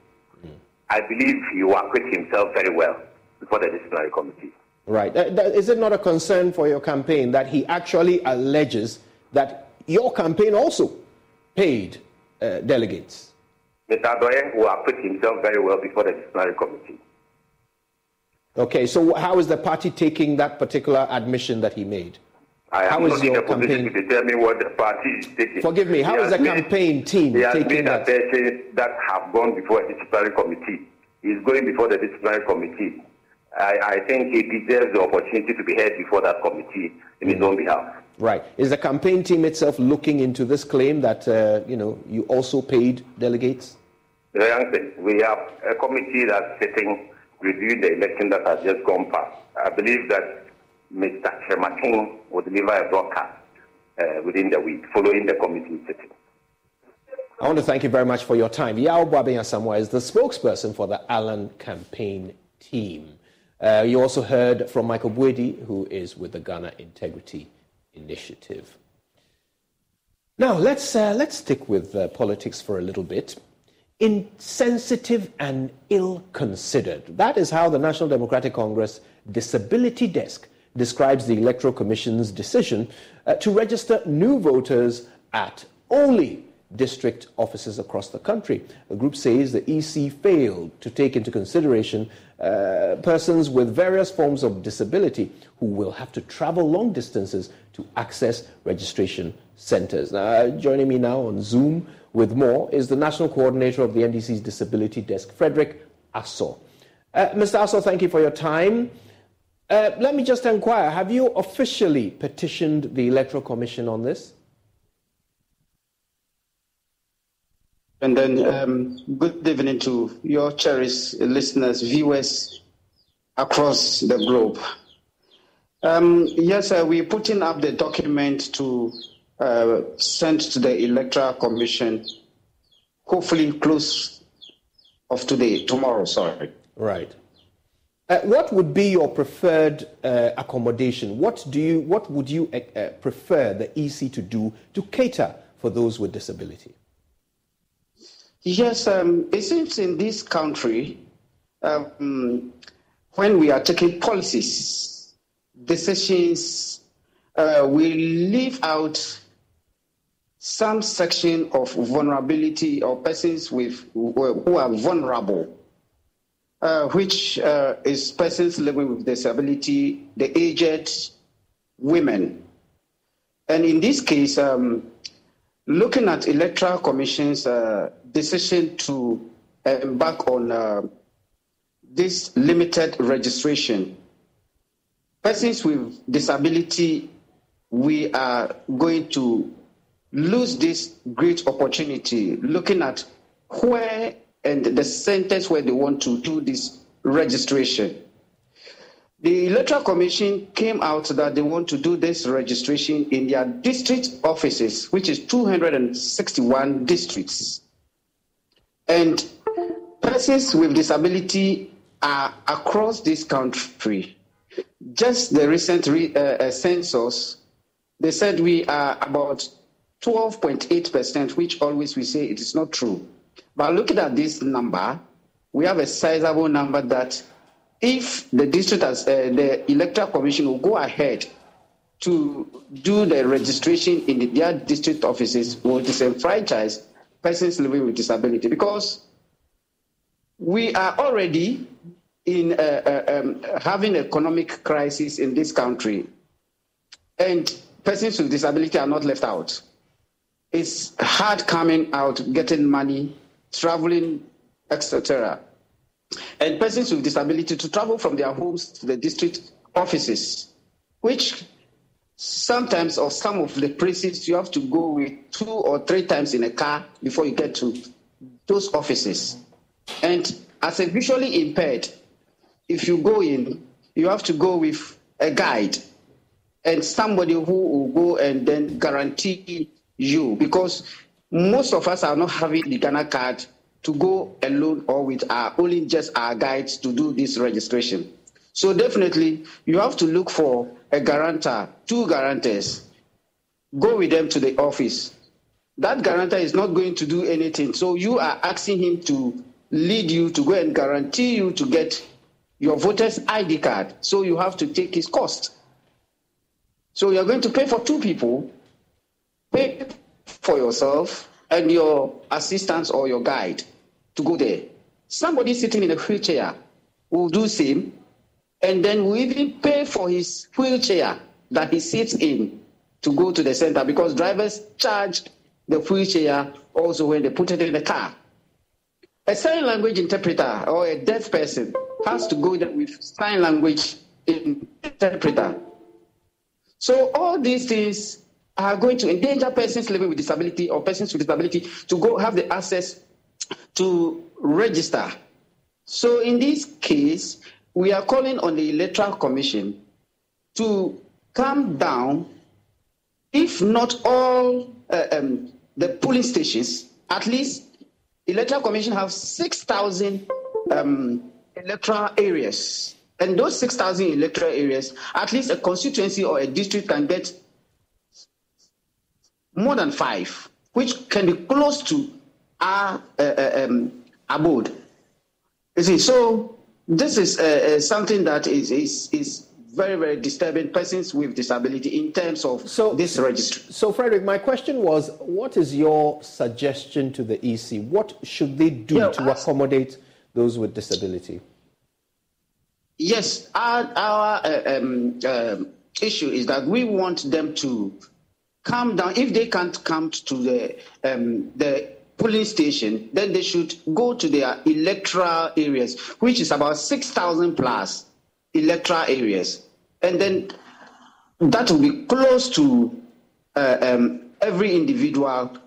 I believe he will acquit himself very well before the disciplinary committee. Right. Is it not a concern for your campaign that he actually alleges that your campaign also paid delegates? Mr. Adorye will acquit himself very well before the disciplinary committee. Okay, so how is the party taking that particular admission that he made? I am not in a position to determine what the party is taking. Forgive me, how is the campaign team taking that? He has made assertions that have gone before a disciplinary committee. He is going before the disciplinary committee. I think he deserves the opportunity to be heard before that committee in his own behalf. Right. Is the campaign team itself looking into this claim that you also paid delegates? We have a committee that's sitting, reviewing the election that has just gone past. I believe that Mr. Chemartin will deliver a broadcast within the week, following the committee sitting. I want to thank you very much for your time. Yao Boabeng-Asamoah is the spokesperson for the Allen campaign team. You also heard from Michael Boydi, who is with the Ghana Integrity Initiative. Now, let's stick with politics for a little bit. Insensitive and ill-considered. That is how the National Democratic Congress Disability Desk describes the Electoral Commission's decision to register new voters at only district offices across the country. The group says the EC failed to take into consideration persons with various forms of disability who will have to travel long distances to access registration centers. Joining me now on Zoom with more is the National Coordinator of the NDC's Disability Desk, Frederick Assor. Mr. Assor, thank you for your time. Let me just inquire, have you officially petitioned the Electoral Commission on this? And then good evening to your cherished listeners, viewers across the globe. Yes, we're putting up the document to send to the Electoral Commission, hopefully close of tomorrow. Right. What would be your preferred accommodation? What would you prefer the EC to do to cater for those with disability? Yes, it seems in this country, when we are taking policies, decisions, we leave out some section of vulnerability or persons who are vulnerable, which is persons living with disability, the aged, women. And in this case, looking at Electoral Commission's decision to embark on this limited registration, persons with disability, we are going to lose this great opportunity looking at where and the centers where they want to do this registration. The Electoral Commission came out that they want to do this registration in their district offices, which is 261 districts. And persons with disability are across this country. Just the recent census, they said we are about 12.8%, which always we say it is not true. But looking at this number, we have a sizable number that if the district the Electoral Commission will go ahead to do the registration in their district offices, will disenfranchise persons living with disability, because we are already in having economic crisis in this country, and persons with disability are not left out. It's hard coming out, getting money, traveling, etc. And persons with disability to travel from their homes to the district offices, which sometimes or some of the places you have to go with 2 or 3 times in a car before you get to those offices. And as a visually impaired, if you go in, you have to go with a guide and somebody who will go and then guarantee you, because most of us are not having the Ghana card to go alone or with only just our guides to do this registration. So definitely you have to look for a guarantor, 2 guarantors. Go with them to the office. That guarantor is not going to do anything. So you are asking him to lead you to go and guarantee you to get your voter's ID card. So you have to take his cost. So you're going to pay for 2 people, pay for yourself and your assistant or your guide to go there. Somebody sitting in a wheelchair will do same, and then will even pay for his wheelchair that he sits in to go to the center, because drivers charge the wheelchair also when they put it in the car. A sign language interpreter or a deaf person has to go there with sign language interpreter. So all these things are going to endanger persons living with disability or persons with disability to go have the access to register. So in this case, we are calling on the Electoral Commission to come down, if not all the polling stations, at least Electoral Commission have 6,000 electoral areas. And those 6,000 electoral areas, at least a constituency or a district can get more than 5, which can be close to our abode. You see, so this is something that is very, very disturbing persons with disability in terms of this registry. So, Frederick, my question was, what is your suggestion to the EC? What should they do to accommodate those with disability? Yes, our issue is that we want them to come down. If they can't come to the polling station, then they should go to their electoral areas, which is about 6,000 plus electoral areas. And then that will be close to every individual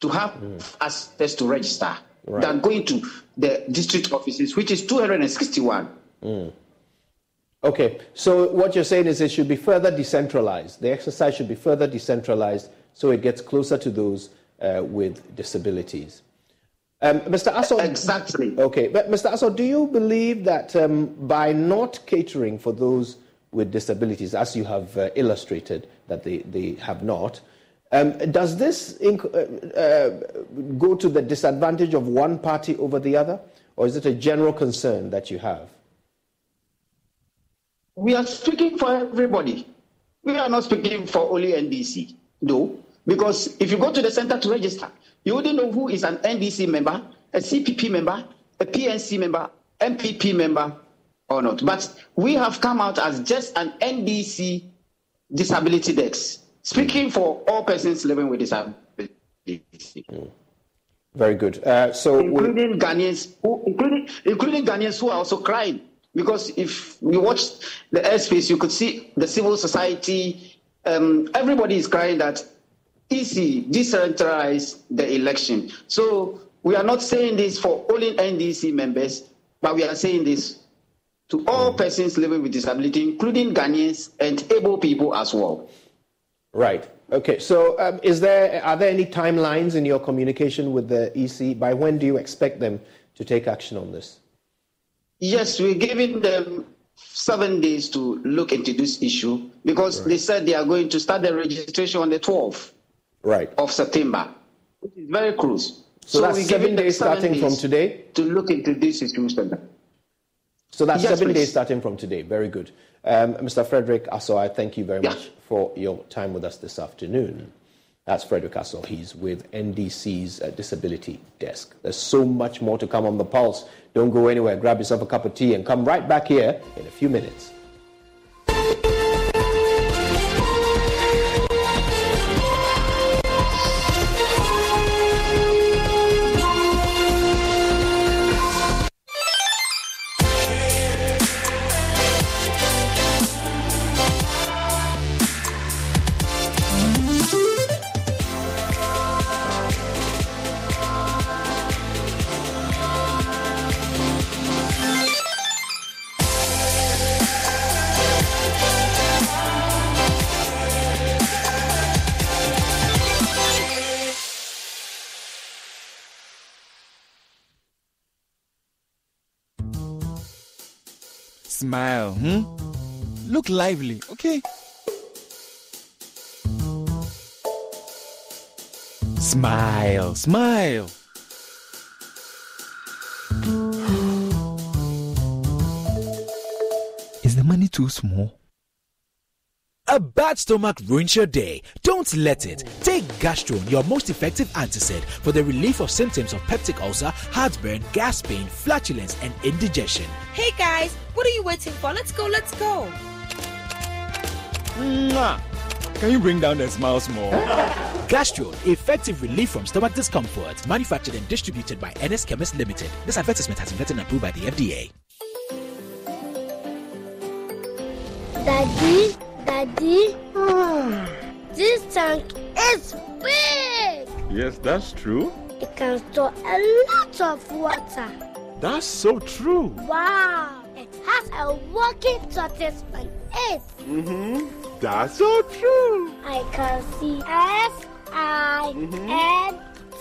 to have access to register than going to the district offices, which is 261. Okay, so what you're saying is it should be further decentralized. The exercise should be further decentralized so it gets closer to those with disabilities. Mr. Aso, exactly. Okay, but Mr. Aso, do you believe that by not catering for those with disabilities, as you have illustrated that they have not, does this go to the disadvantage of one party over the other, or is it a general concern that you have? We are speaking for everybody. We are not speaking for only NDC, though, because if you go to the center to register, you wouldn't know who is an NDC member, a CPP member, a PNC member, NPP member, or not. But we have come out as just an NDC disability desk, speaking for all persons living with disability. Very good. Including Ghanaians who are also crying. Because if you watch the airspace, you could see the civil society, everybody is crying that EC decentralize the election. So we are not saying this for only NDC members, but we are saying this to all persons living with disability, including Ghanaians and able people as well. Right. Okay. So are there any timelines in your communication with the EC? By when do you expect them to take action on this? Yes, we're giving them 7 days to look into this issue because they said they are going to start the registration on the 12th of September, which is very close. So that's 7 days starting from today? To look into this situation. So that's 7 days starting from today. Very good. Mr. Frederick Aso, I thank you very much for your time with us this afternoon. That's Frederick Aso. He's with NDC's Disability Desk. There's so much more to come on The Pulse. Don't go anywhere. Grab yourself a cup of tea and come right back here in a few minutes. Smile, Look lively, okay? Smile, smile. Is the money too small? A bad stomach ruins your day. Don't let it. Take Gastron, your most effective antacid, for the relief of symptoms of peptic ulcer, heartburn, gas pain, flatulence, and indigestion. Hey guys, what are you waiting for? Let's go, let's go. Mwah. Can you bring down the smiles more? Gastron, effective relief from stomach discomfort. Manufactured and distributed by NS Chemist Limited. This advertisement has been vetted and approved by the FDA. Daddy, this tank is big. Yes, that's true. It can store a lot of water. That's so true. Wow, it has a working tortoise on it. That's so true. I can see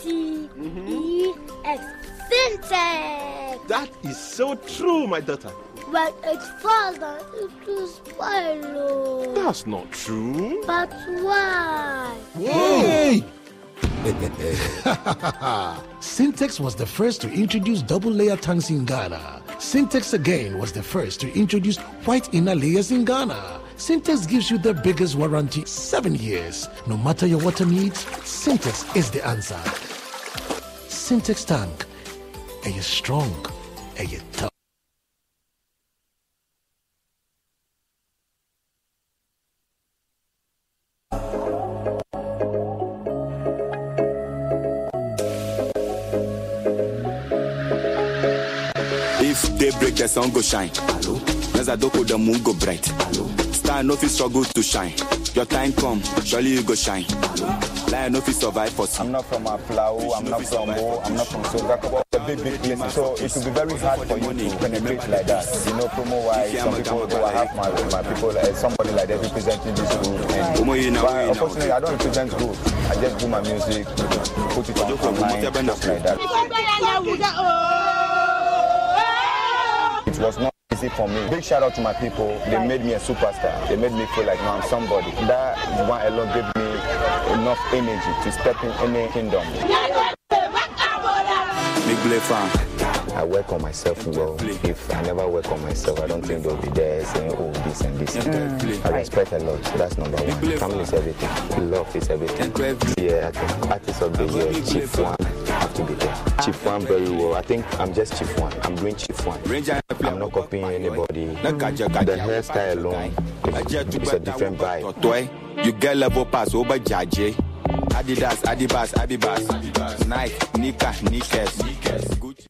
SINTEX. Syntax. That is so true, my daughter. When it falls down, it will spoil. That's not true. But why? Hey! Syntex was the first to introduce double-layer tanks in Ghana. Syntex again was the first to introduce white inner layers in Ghana. Syntex gives you the biggest warranty, 7 years. No matter your water needs, Syntex is the answer. Syntex tank. Are you strong? Are you tough? If they break, the sun go shine. Hello? Nezadoko the moon go bright. Star no fit struggle to shine. Your time come, surely you go shine. Lion no fit survive for some. I'm not from Aflao, I'm not from Mo, I'm not from Soga. The big places. So it will be very hard for you to penetrate like that. You know, promo wise, some people go, I have my people, somebody like that representing this group. But unfortunately, I don't represent group. I just do my music, put it online, just like that. It was not easy for me. Big shout out to my people. They made me a superstar. They made me feel like now I'm somebody. That one alone gave me enough energy to step in any kingdom. I work on myself well. If I never work on myself, I don't think they'll be there saying, oh, this and this. I respect a lot. That's number one. Family is everything. Love is everything. Yeah, I think Artist of the Year, Chief One, have to be there. Chief One very well. I think I'm just Chief One. I'm doing Chief One. I'm not copying anybody. The hairstyle alone is a different vibe. You get level pass over Jaje. Adidas, Adibas, Nike, Nika, Nikes, Gucci.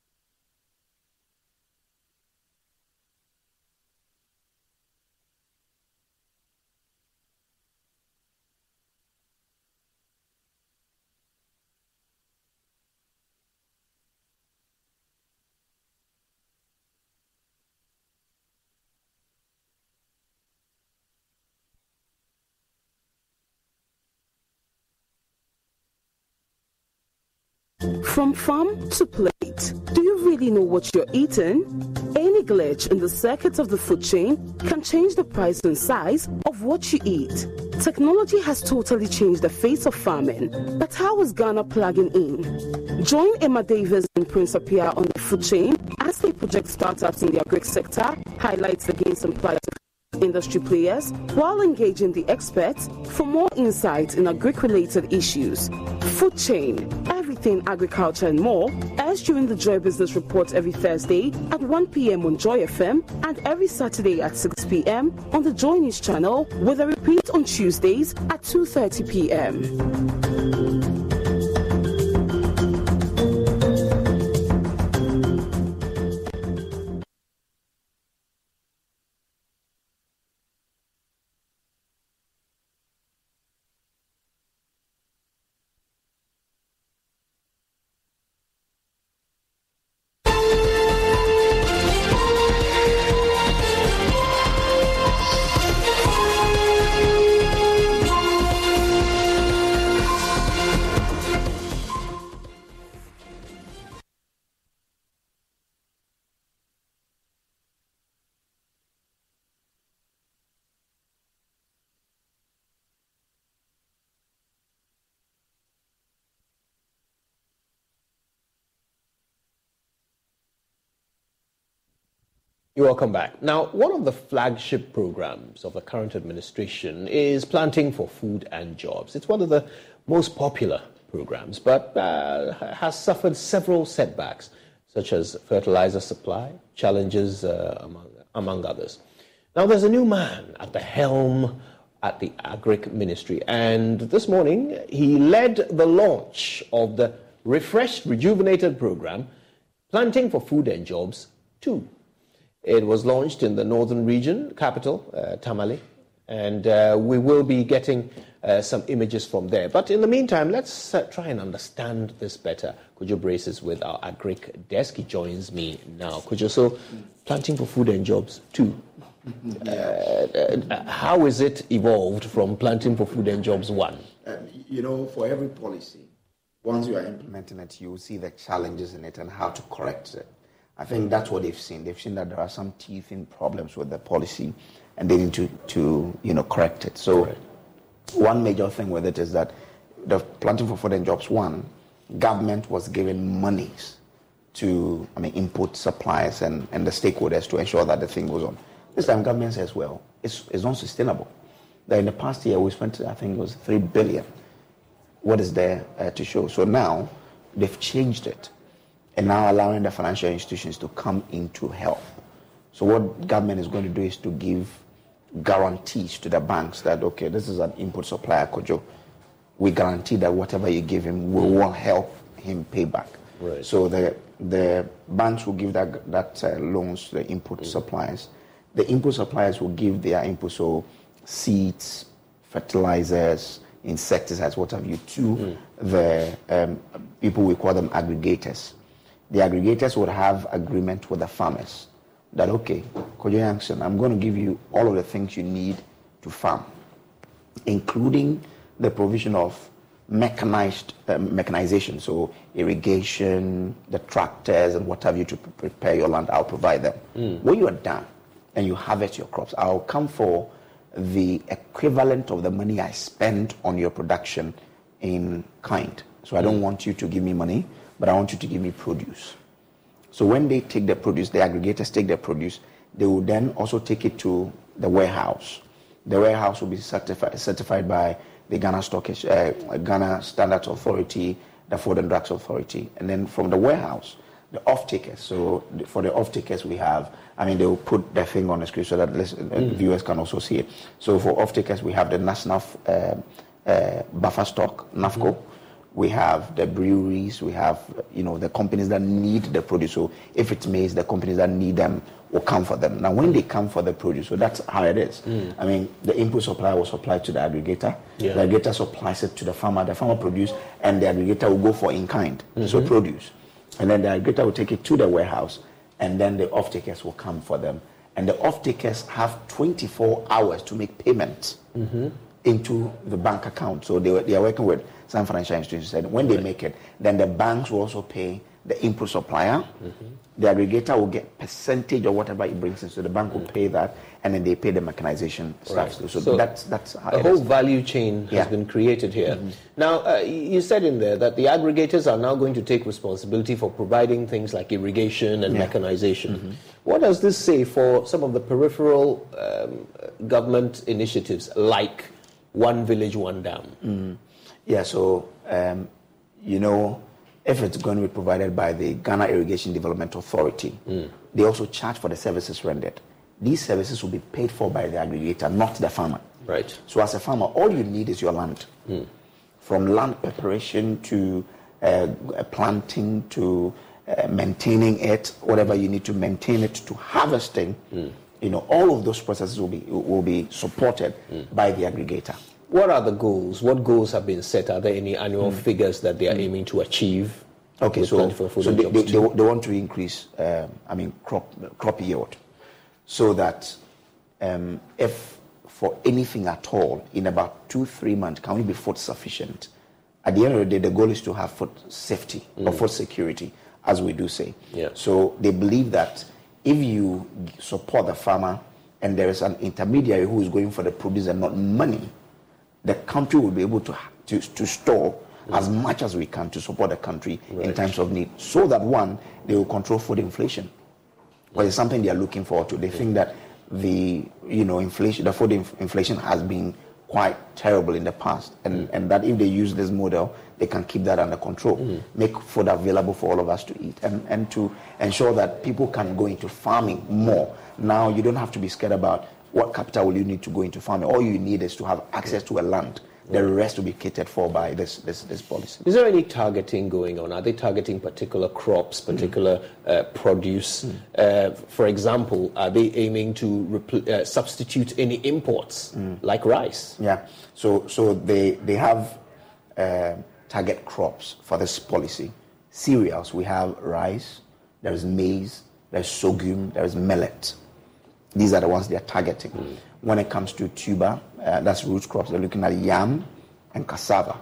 From farm to plate, do you really know what you're eating? Any glitch in the circuit of the food chain can change the price and size of what you eat. Technology has totally changed the face of farming, but how is Ghana plugging in? Join Emma Davis and Prince Appiah on the food chain as they project startups in the agri sector, highlight the gains and plight of industry players, while engaging the experts for more insights in agri-related issues. Food chain, everything agriculture and more, airs during the Joy Business Report every Thursday at 1 p.m. on Joy FM and every Saturday at 6 p.m. on the Joy News channel, with a repeat on Tuesdays at 2:30 p.m. You're welcome back. Now, one of the flagship programs of the current administration is Planting for Food and Jobs. It's one of the most popular programs, but has suffered several setbacks, such as fertilizer supply, challenges among others. Now, there's a new man at the helm at the Agric Ministry, and this morning he led the launch of the refreshed, rejuvenated program, Planting for Food and Jobs 2. It was launched in the northern region, capital, Tamale, and we will be getting some images from there. But in the meantime, let's try and understand this better. Kujo braces with our Agric desk. He joins me now. Kujo, so Planting for Food and Jobs 2. How is it evolved from Planting for Food and Jobs 1? For every policy, once you are implementing it, you will see the challenges in it and how to correct it. I think that's what they've seen. They've seen that there are some teething problems with the policy, and they need to correct it. So, one major thing with it is that the Planting for Food and Jobs 1, government was given monies to, input suppliers and the stakeholders to ensure that the thing goes on. This time, government says, well, it's not sustainable. That in the past year, we spent, I think it was 3 billion. What is there to show? So now, they've changed it, and now allowing the financial institutions to come in to help. So what government is going to do is to give guarantees to the banks that, okay, this is an input supplier, Kojo. We guarantee that whatever you give him, we will help him pay back. Right. So the banks will give that loans to the input suppliers, the input suppliers will give their input, so seeds, fertilizers, insecticides, what have you, to the people, we call them aggregators. The aggregators would have agreement with the farmers that, okay, Kojo Yankson, I'm going to give you all of the things you need to farm, including the provision of mechanization, so irrigation, the tractors and what have you to prepare your land. I'll provide them. When you are done and you harvest your crops, I'll come for the equivalent of the money I spend on your production in kind. So I don't want you to give me money, but I want you to give me produce. So when they take the produce, the aggregators take the produce, they will then also take it to the warehouse. The warehouse will be certified by the Ghana Ghana Standards Authority, the Food and Drugs Authority. And then from the warehouse, the off-takers. So for the off-takers we have, they will put the thing on the screen so that viewers can also see it. So for off-takers, we have the National Buffer Stock, NAFCO. We have the breweries, we have, the companies that need the produce. So if it's maize, the companies that need them will come for them. Now, when they come for the produce, so that's how it is. The input supplier will supply to the aggregator. The aggregator supplies it to the farmer produce, and the aggregator will go for in-kind, so produce. And then the aggregator will take it to the warehouse, and then the off-takers will come for them. And the off-takers have 24 hours to make payments into the bank account. So they are working with some financial institutions. And when they make it, then the banks will also pay the input supplier. The aggregator will get percentage of whatever it brings in. So the bank will pay that, and then they pay the mechanization stuff. Right. So that's how the whole value chain has been created here. Now, you said in there that the aggregators are now going to take responsibility for providing things like irrigation and mechanization. What does this say for some of the peripheral government initiatives like One Village, One Dam? So, if it's going to be provided by the Ghana Irrigation Development Authority, they also charge for the services rendered. These services will be paid for by the aggregator, not the farmer. Right. So as a farmer, all you need is your land. From land preparation to planting to maintaining it, whatever you need to maintain it, to harvesting, all of those processes will be supported by the aggregator. What are the goals? What goals have been set? Are there any annual figures that they are aiming to achieve? Okay, so they want to increase, crop yield, so that if for anything at all, in about 2-3 months, can we be food sufficient? At the end of the day, the goal is to have food safety or food security, as we do say. So they believe that if you support the farmer and there is an intermediary who is going for the produce and not money, the country will be able to store as much as we can to support the country in times of need, so that they will control food inflation. Well, it's something they are looking forward to. They think that the food inflation has been quite terrible in the past, and that if they use this model, they can keep that under control, make food available for all of us to eat, and to ensure that people can go into farming more. Now, you don't have to be scared about what capital will you need to go into farming. All you need is to have access to a land. The rest will be catered for by this policy. Is there any targeting going on? Are they targeting particular crops, particular produce? For example, are they aiming to substitute any imports like rice? Yeah. So they have target crops for this policy. Cereals, we have rice, there is maize, there is sorghum, there is millet. These are the ones they are targeting. When it comes to tuber, that's root crops, they're looking at yam and cassava.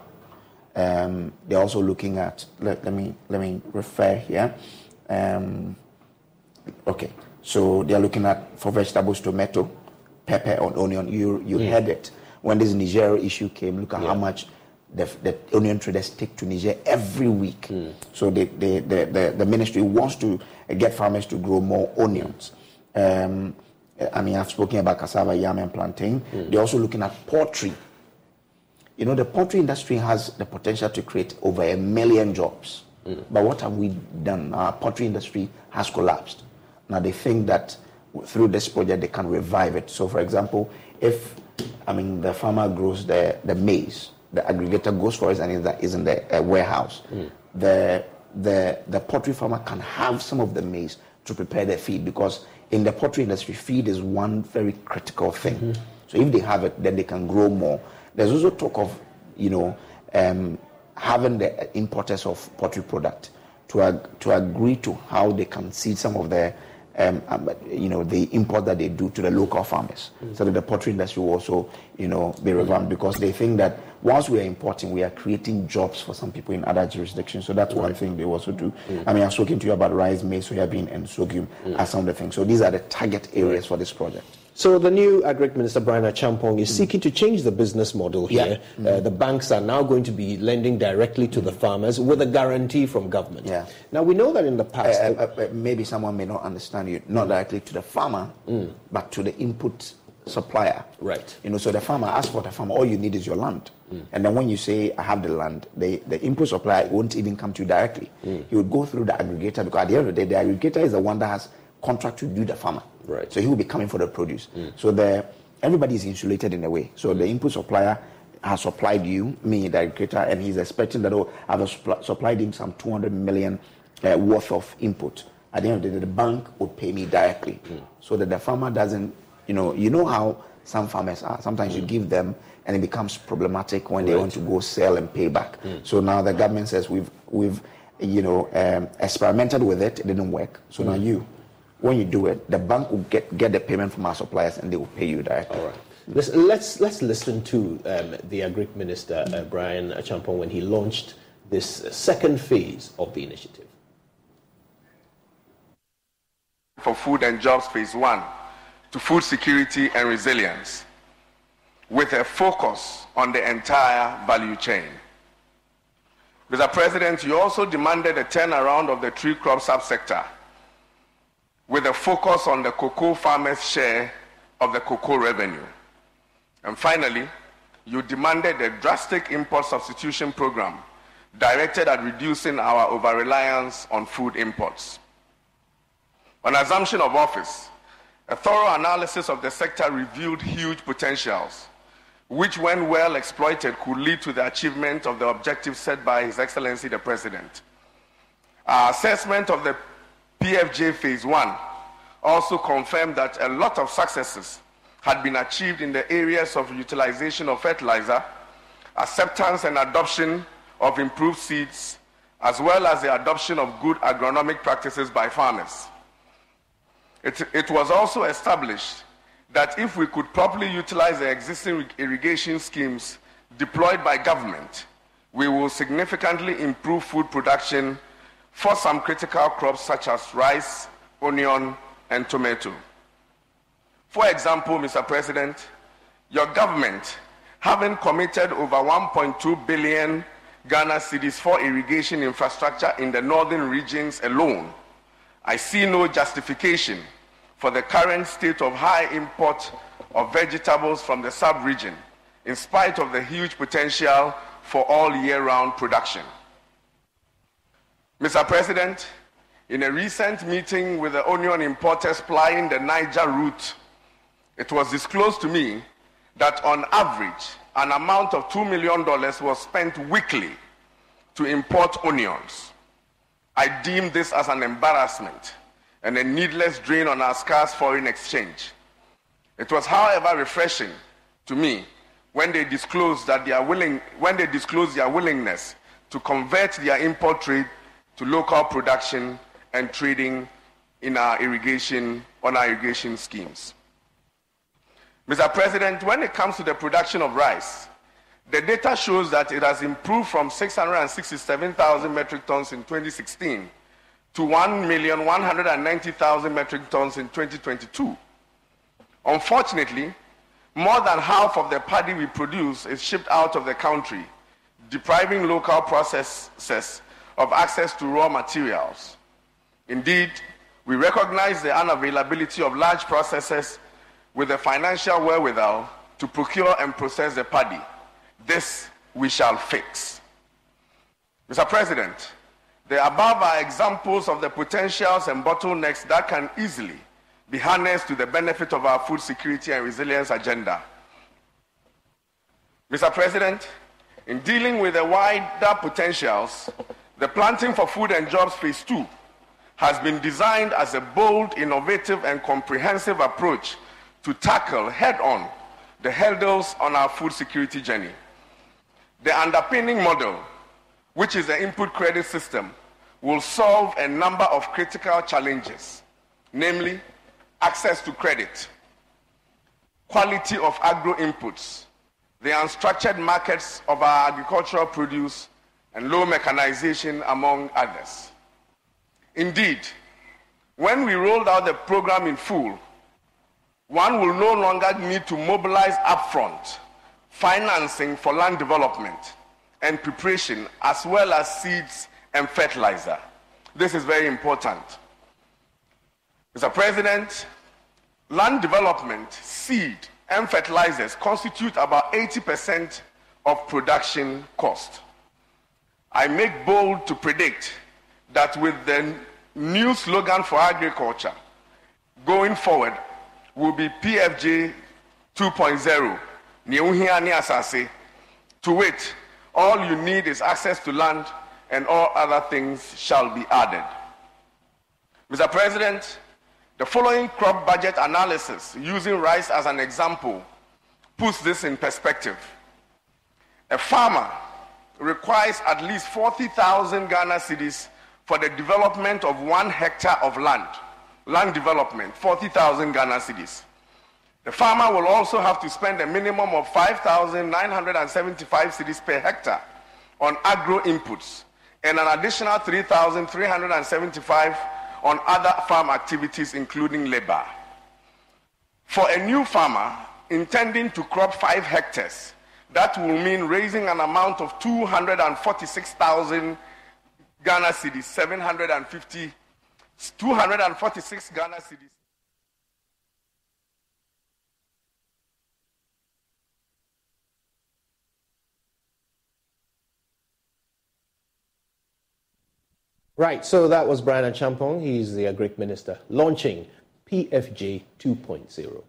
They're also looking at, let me refer here. So they're looking at, for vegetables, tomato, pepper, or onion. You heard it. When this Niger issue came, look at how much the onion traders take to Niger every week. So the ministry wants to get farmers to grow more onions. I've spoken about cassava, yam, and plantain. They're also looking at poultry. The poultry industry has the potential to create over 1 million jobs. But what have we done? Our poultry industry has collapsed. Now they think that through this project they can revive it. So, for example, if the farmer grows the maize, the aggregator goes for it and is in the warehouse, the poultry farmer can have some of the maize to prepare the feed, because in the poultry industry, feed is one very critical thing. So if they have it, then they can grow more. There's also talk of, having the importers of poultry product to agree to how they can seed some of the the import that they do to the local farmers, so that the poultry industry will also, be revamped, because they think that once we are importing, we are creating jobs for some people in other jurisdictions. So that's one thing they also do. I mean, I've spoken to you about rice, maize, soybean, and sorghum as some of the things. So these are the target areas for this project. So the new Agric Minister, Brian Agyapong, is seeking to change the business model here. The banks are now going to be lending directly to the farmers with a guarantee from government. Now, we know that in the past... maybe someone may not understand you, not directly to the farmer, but to the input supplier. Right. So the farmer, as for the farmer, all you need is your land. And then when you say, I have the land, the input supplier won't even come to you directly. He would go through the aggregator, because at the end of the day, the aggregator is the one that has contract to do the farmer. Right. So he will be coming for the produce. So everybody is insulated in a way. So the input supplier has supplied you, me, the aggregator, and he's expecting that I've supplied him some 200 million worth of input. At the end of the day, the bank would pay me directly, so that the farmer doesn't, you know how some farmers are. Sometimes you give them, and it becomes problematic when they want to go sell and pay back. So now the government says we've experimented with it. It didn't work. So now when you do it, the bank will get the payment from our suppliers, and they will pay you directly. All right. Let's listen to the Agric Minister, Brian Agyapong, when he launched this second phase of the initiative. For Food and Jobs Phase 1 to food security and resilience, with a focus on the entire value chain. Mr. President, you also demanded a turnaround of the tree crop subsector, with a focus on the cocoa farmers' share of the cocoa revenue. And finally, you demanded a drastic import substitution program directed at reducing our over-reliance on food imports. On assumption of office, a thorough analysis of the sector revealed huge potentials, which, when well exploited, could lead to the achievement of the objectives set by His Excellency the President. Our assessment of the PFJ Phase 1 also confirmed that a lot of successes had been achieved in the areas of utilization of fertilizer, acceptance and adoption of improved seeds, as well as the adoption of good agronomic practices by farmers. It was also established that if we could properly utilize the existing irrigation schemes deployed by government, we will significantly improve food production for some critical crops such as rice, onion, and tomato. For example, Mr. President, your government, having committed over 1.2 billion Ghana cedis for irrigation infrastructure in the northern regions alone, I see no justification for the current state of high import of vegetables from the sub-region, in spite of the huge potential for all year-round production. Mr. President, in a recent meeting with the onion importers plying the Niger route, it was disclosed to me that on average, an amount of $2 million was spent weekly to import onions. I deem this as an embarrassment and a needless drain on our scarce foreign exchange. It was, however, refreshing to me when they disclosed their willingness to convert their import trade to local production and trading on our irrigation schemes. Mr. President, when it comes to the production of rice, the data shows that it has improved from 667,000 metric tons in 2016 to 1,190,000 metric tons in 2022. Unfortunately, more than half of the paddy we produce is shipped out of the country, depriving local processors of access to raw materials. Indeed, we recognize the unavailability of large processors with the financial wherewithal to procure and process the paddy. This we shall fix. Mr. President, the above are examples of the potentials and bottlenecks that can easily be harnessed to the benefit of our food security and resilience agenda. Mr. President, in dealing with the wider potentials, the Planting for Food and Jobs Phase 2 has been designed as a bold, innovative, and comprehensive approach to tackle head-on the hurdles on our food security journey. The underpinning model, which is the input credit system, will solve a number of critical challenges, namely access to credit, quality of agro inputs, the unstructured markets of our agricultural produce, and low mechanization, among others. Indeed, when we rolled out the program in full, one will no longer need to mobilize upfront financing for land development and preparation, as well as seeds and fertilizer. This is very important. Mr. President, land development, seed, and fertilizers constitute about 80% of production cost. I make bold to predict that with the new slogan for agriculture going forward will be PFJ 2.0, to which all you need is access to land and all other things shall be added. Mr. President, the following crop budget analysis, using rice as an example, puts this in perspective. A farmer requires at least 40,000 Ghana cedis for the development of 1 hectare of land. Land development, 40,000 Ghana cedis. The farmer will also have to spend a minimum of 5,975 cedis per hectare on agro inputs and an additional 3,375 on other farm activities, including labor. For a new farmer intending to crop 5 hectares, that will mean raising an amount of 246,000 Ghana cedis, 246 Ghana cedis. Right, so that was Brian Agyapong. He's the Agric Minister, launching PFJ 2.0.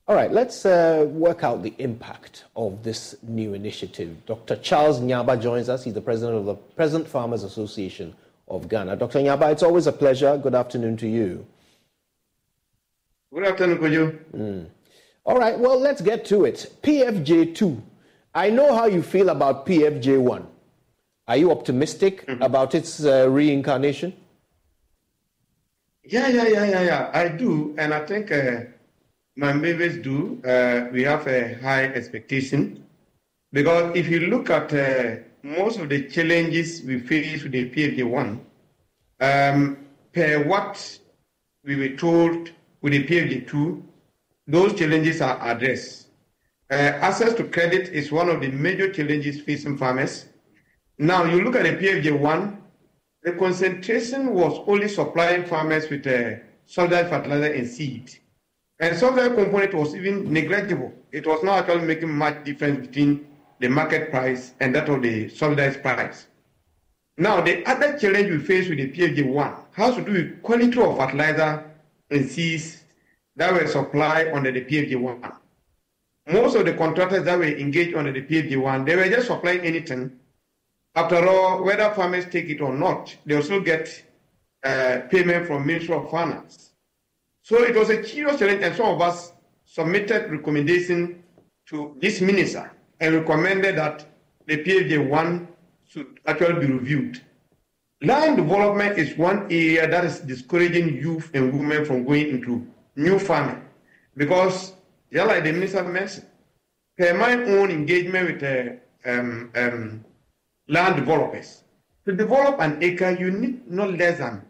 All right, let's work out the impact of this new initiative. Dr. Charles Nyaba joins us. He's the president of the Peasant Farmers Association of Ghana. Dr. Nyaba, it's always a pleasure. Good afternoon to you. Good afternoon, Kojo. All right, well, let's get to it. PFJ 2. I know how you feel about PFJ 1. Are you optimistic about its reincarnation? Yeah. I do, and I think my members do. We have a high expectation because if you look at most of the challenges we face with the PFJ 1, per what we were told with the PFJ 2, those challenges are addressed. Access to credit is one of the major challenges facing farmers. Now, you look at the PFJ 1, the concentration was only supplying farmers with subsidized fertilizer and seed. And subsidized component was even negligible. It was not actually making much difference between the market price and that of the subsidized price. Now, the other challenge we face with the PFJ 1 has to do with quality of fertilizer and seeds that were supplied under the PFJ 1. Most of the contractors that were engaged under the PFJ 1, they were just supplying anything. After all, whether farmers take it or not, they also get payment from Ministry of Finance. So it was a serious challenge, and some of us submitted recommendation to this minister and recommended that the PFJ 1 should actually be reviewed. Land development is one area that is discouraging youth and women from going into new farming because, just like the minister mentioned, per my own engagement with land developers. To develop an acre, you need not less than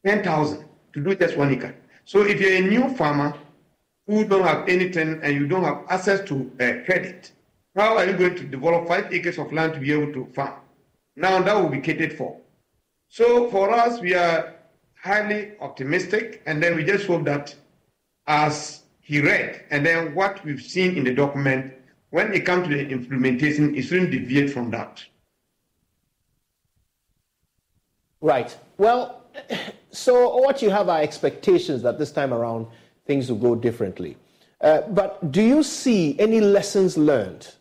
10,000 to do just 1 acre. So if you're a new farmer who don't have anything and you don't have access to credit, how are you going to develop 5 acres of land to be able to farm? Now that will be catered for. So for us, we are highly optimistic, and then we just hope that as he read, and then what we've seen in the document, when it comes to the implementation, it shouldn't deviate from that. Right. Well, so what you have are expectations that this time around things will go differently. But do you see any lessons learned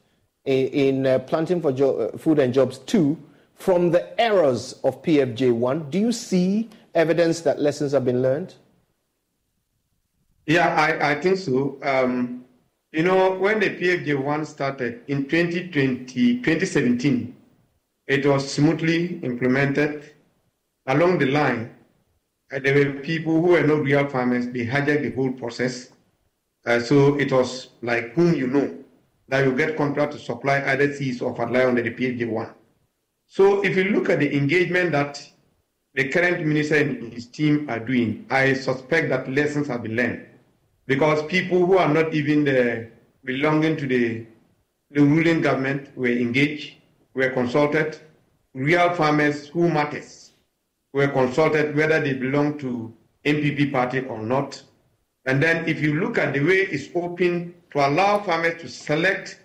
in Planting for Food and Jobs 2 from the errors of PFJ 1? Do you see evidence that lessons have been learned? Yeah, I think so. When the PFJ1 started in 2017, it was smoothly implemented. Along the line, there were people who were not real farmers. They hijacked the whole process. So it was like whom you know, that you get contract to supply either seeds or fertilizer under the PFJ1. So if you look at the engagement that the current minister and his team are doing, I suspect that lessons have been learned. Because people who are not even belonging to the ruling government were engaged, were consulted. Real farmers who matters were consulted whether they belong to NPP party or not. And then if you look at the way it's open to allow farmers to select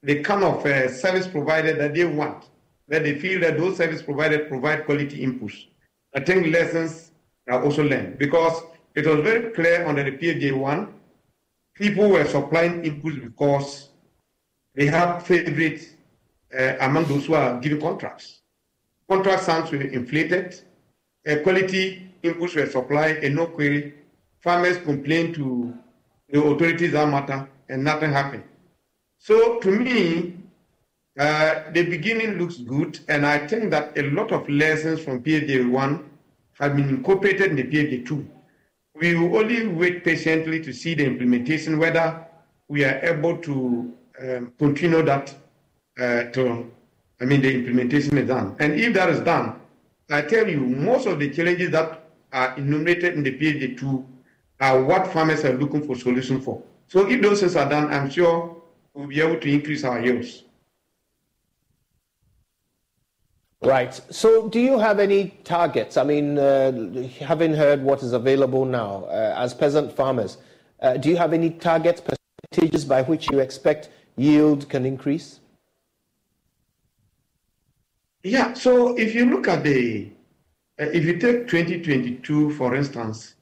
the kind of service provider that they want, that they feel that those service providers provide quality inputs, I think lessons are also learned. Because it was very clear under the PFJ1, people were supplying inputs because they have favorites among those who are giving contracts. Contract sums were inflated, quality inputs were supplied, and no query. Farmers complained to the authorities that matter, and nothing happened. So to me, the beginning looks good, and I think that a lot of lessons from PFJ1 have been incorporated in the PFJ2. We will only wait patiently to see the implementation, whether we are able to continue that the implementation is done. And if that is done, I tell you, most of the challenges that are enumerated in the PFJ2 are what farmers are looking for solutions for. So if those things are done, I'm sure we'll be able to increase our yields. Right. So do you have any targets? I mean, having heard what is available now as peasant farmers, do you have any targets, percentages by which you expect yield can increase? Yeah. So if you look at if you take 2022, for instance,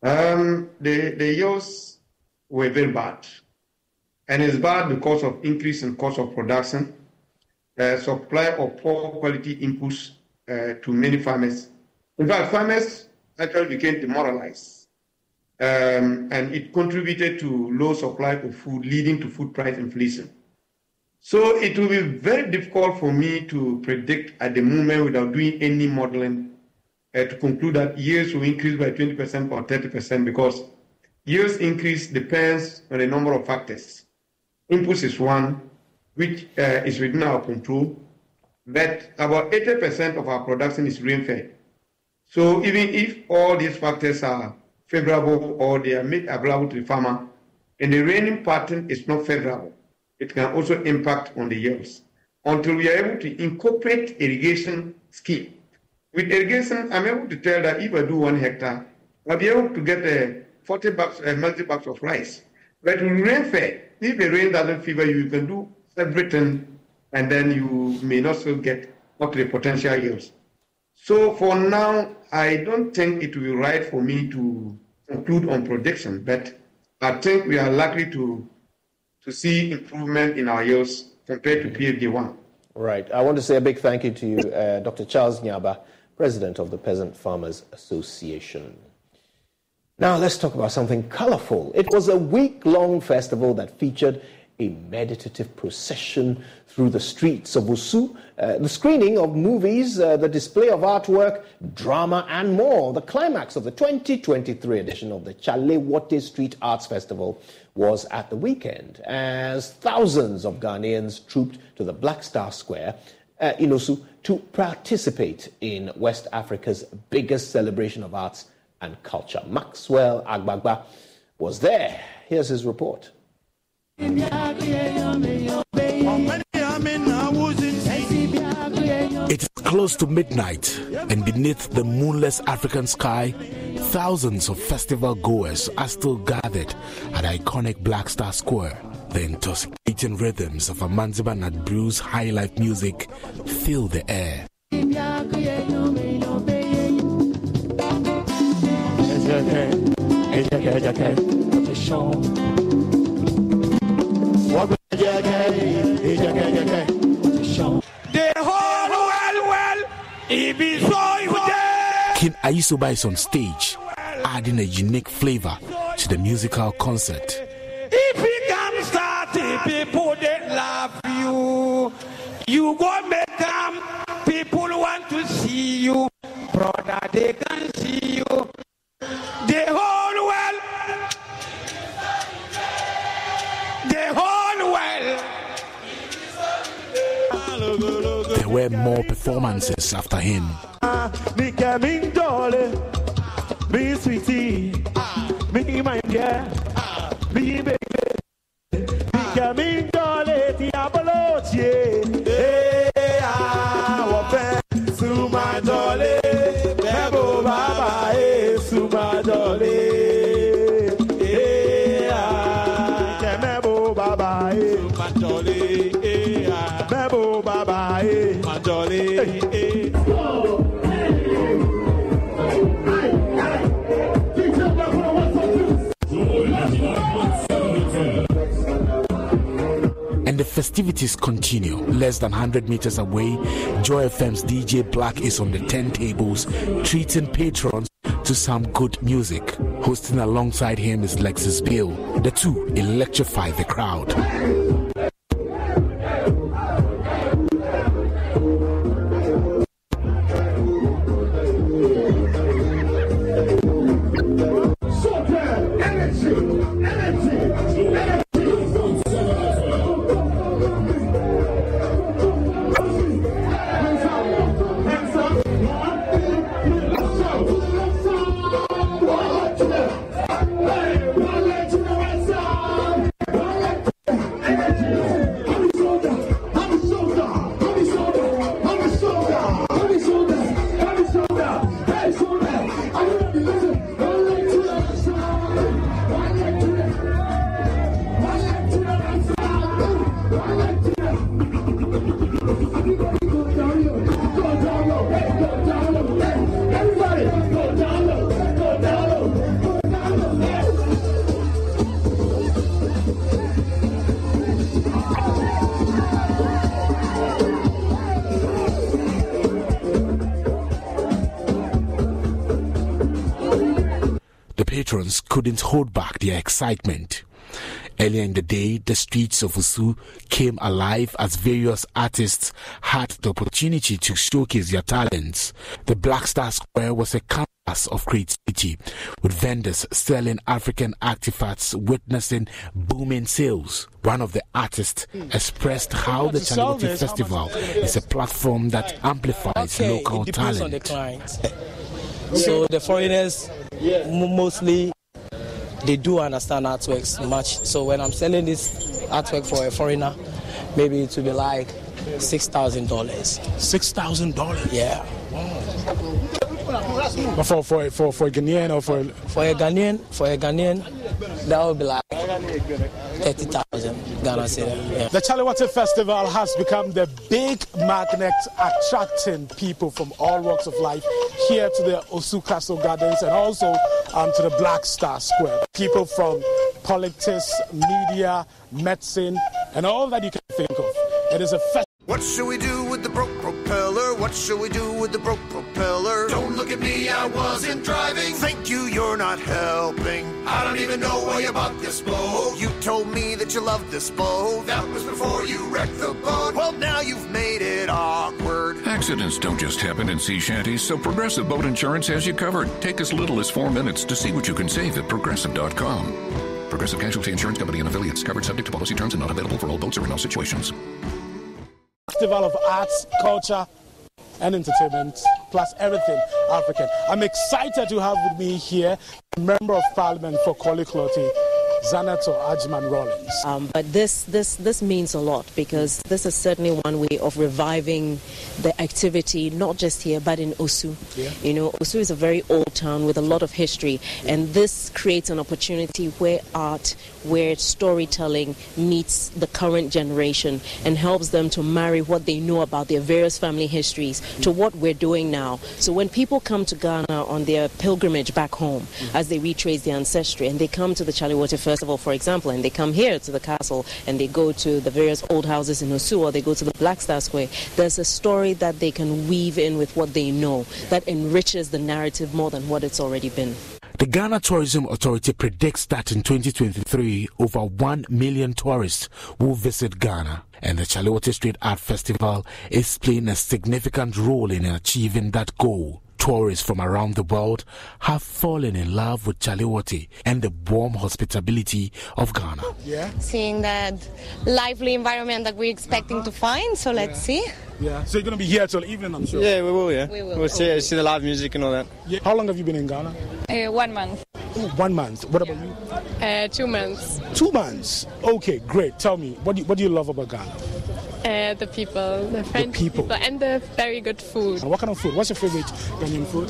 the yields were very bad. And it's bad because of increase in cost of production, supply of poor quality inputs to many farmers. In fact, farmers actually became demoralized, and it contributed to low supply of food, leading to food price inflation. So it will be very difficult for me to predict at the moment without doing any modeling to conclude that yields will increase by 20% or 30%, because yields increase depends on a number of factors. Inputs is one, which is within our control, but about 80% of our production is rain-fed. So even if all these factors are favorable or they are made available to the farmer, and the raining pattern is not favorable, it can also impact on the yields. Until we are able to incorporate irrigation scheme. With irrigation, I'm able to tell that if I do 1 hectare, I'll be able to get 40 multi-bags of rice. But with rain-fed, if the rain doesn't favor you, you can do everything, and then you may not still get up to the potential yields. So for now, I don't think it will be right for me to conclude on prediction, but I think we are likely to see improvement in our yields compared to PFJ1. Right. I want to say a big thank you to you, Dr. Charles Nyaba, President of the Peasant Farmers Association. Now let's talk about something colorful. It was a week-long festival that featured a meditative procession through the streets of Osu, the screening of movies, the display of artwork, drama, and more. The climax of the 2023 edition of the Chale Wote Street Arts Festival was at the weekend, as thousands of Ghanaians trooped to the Black Star Square in Osu to participate in West Africa's biggest celebration of arts and culture. Maxwell Agbagba was there. Here's his report. It's close to midnight, and beneath the moonless African sky, thousands of festival goers are still gathered at iconic Black Star Square. The intoxicating rhythms of Amanziba Nadbru's high life music fill the air. King Ayisoba is on stage, adding a unique flavor to the musical concert. If you can start it, people that love you, you go make them. People want to see you, brother. They can see you. The whole world, the whole world. There were more performances after him. Me coming darling, me sweetie, me my girl, me baby. Me coming darling, Diablo, hey, I to my darling, Bebo Baba, to my darling, hey, Bebo Baba, my darling, Bebo Baba, my darling. And the festivities continue. Less than 100 meters away, Joy FM's DJ Black is on the turntables, treating patrons to some good music. Hosting alongside him is Lexus Bill. The two electrify the crowd. Patrons couldn't hold back their excitement. Earlier in the day, the streets of Osu came alive as various artists had the opportunity to showcase their talents. The Black Star Square was a canvas of creativity, with vendors selling African artifacts witnessing booming sales. One of the artists expressed how the Chaliwote Festival is a platform that amplifies local talent. On the clients. So the foreigners mostly they do understand artworks much. So when I'm selling this artwork for a foreigner, maybe it will be like $6,000. $6,000? Yeah. But for a Ghanaian or for a Ghanaian, that would be like 30,000 Ghana cedi. Yeah. The Chaliwote Festival has become the big magnet attracting people from all walks of life here to the Osu Castle Gardens and also to the Black Star Square. People from politics, media, medicine, and all that you can think of. It is a festival. What should we do with the broke propeller? What should we do with the broke propeller? Don't look at me, I wasn't driving. Thank you, you're not helping. I don't even know why you bought this boat. You told me that you loved this boat. That was before you wrecked the boat. Well, now you've made it awkward. Accidents don't just happen in sea shanties, so Progressive Boat Insurance has you covered. Take as little as 4 minutes to see what you can save at Progressive.com. Progressive Casualty Insurance Company and affiliates, covered subject to policy terms and not available for all boats or in all situations. Festival of arts, culture, and entertainment, plus everything African. I'm excited to have with me here a Member of Parliament for Koliklote, Senator Agyapong Rawlings. But this means a lot because this is certainly one way of reviving the activity, not just here but in Osu. Yeah. You know, Osu is a very old town with a lot of history, and this creates an opportunity where art, where storytelling meets the current generation and helps them to marry what they know about their various family histories to what we're doing now. So when people come to Ghana on their pilgrimage back home, as they retrace their ancestry, and they come to the Chaliwote Festival, for example, and they come here to the castle and they go to the various old houses in Osu, or they go to the Black Star Square, there's a story story that they can weave in with what they know that enriches the narrative more than what it's already been. The Ghana Tourism Authority predicts that in 2023, over 1 million tourists will visit Ghana, and the Chalewote Street Art Festival is playing a significant role in achieving that goal. Tourists from around the world have fallen in love with Chalewote and the warm hospitality of Ghana. Yeah. Seeing that lively environment that we're expecting to find, so let's see. Yeah. So you're going to be here till evening, I'm sure. Yeah, we will, yeah. We will. We'll see the live music and all that. Yeah. How long have you been in Ghana? 1 month. Oh, 1 month. What about you? 2 months. 2 months. Okay, great. Tell me, what do you love about Ghana? The people, the French people, and the very good food. And what kind of food? What's your favorite Ghanaian food?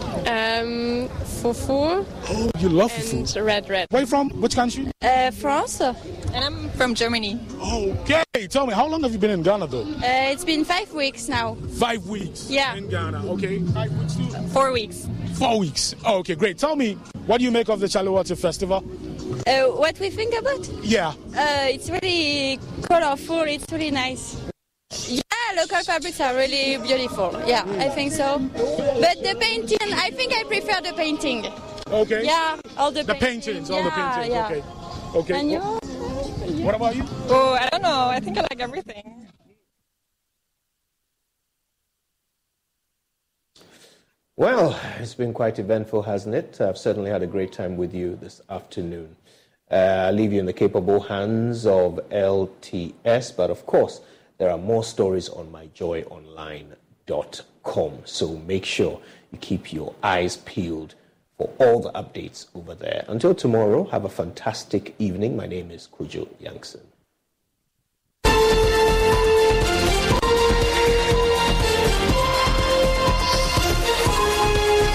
Fufu. Oh, you love fufu. And red. Where are you from? Which country? France. And I'm from Germany. Okay. Tell me, how long have you been in Ghana, though? It's been 5 weeks now. 5 weeks? Yeah. In Ghana, okay. 5 weeks too? 4 weeks. 4 weeks. Oh, okay, great. Tell me, what do you make of the Chalewote Festival? What we think about? Yeah. It's really colorful. It's really nice. Yeah, local fabrics are really beautiful. Yeah, I think so. But the painting, I think I prefer the painting. Okay. Yeah, all the paintings. All the paintings. Yeah. Okay. Okay. And you? What about you? Oh, I don't know. I think I like everything. Well, it's been quite eventful, hasn't it? I've certainly had a great time with you this afternoon. I'll leave you in the capable hands of LTS, but of course, there are more stories on myjoyonline.com, so make sure you keep your eyes peeled for all the updates over there. Until tomorrow, have a fantastic evening. My name is Kujo Yankson.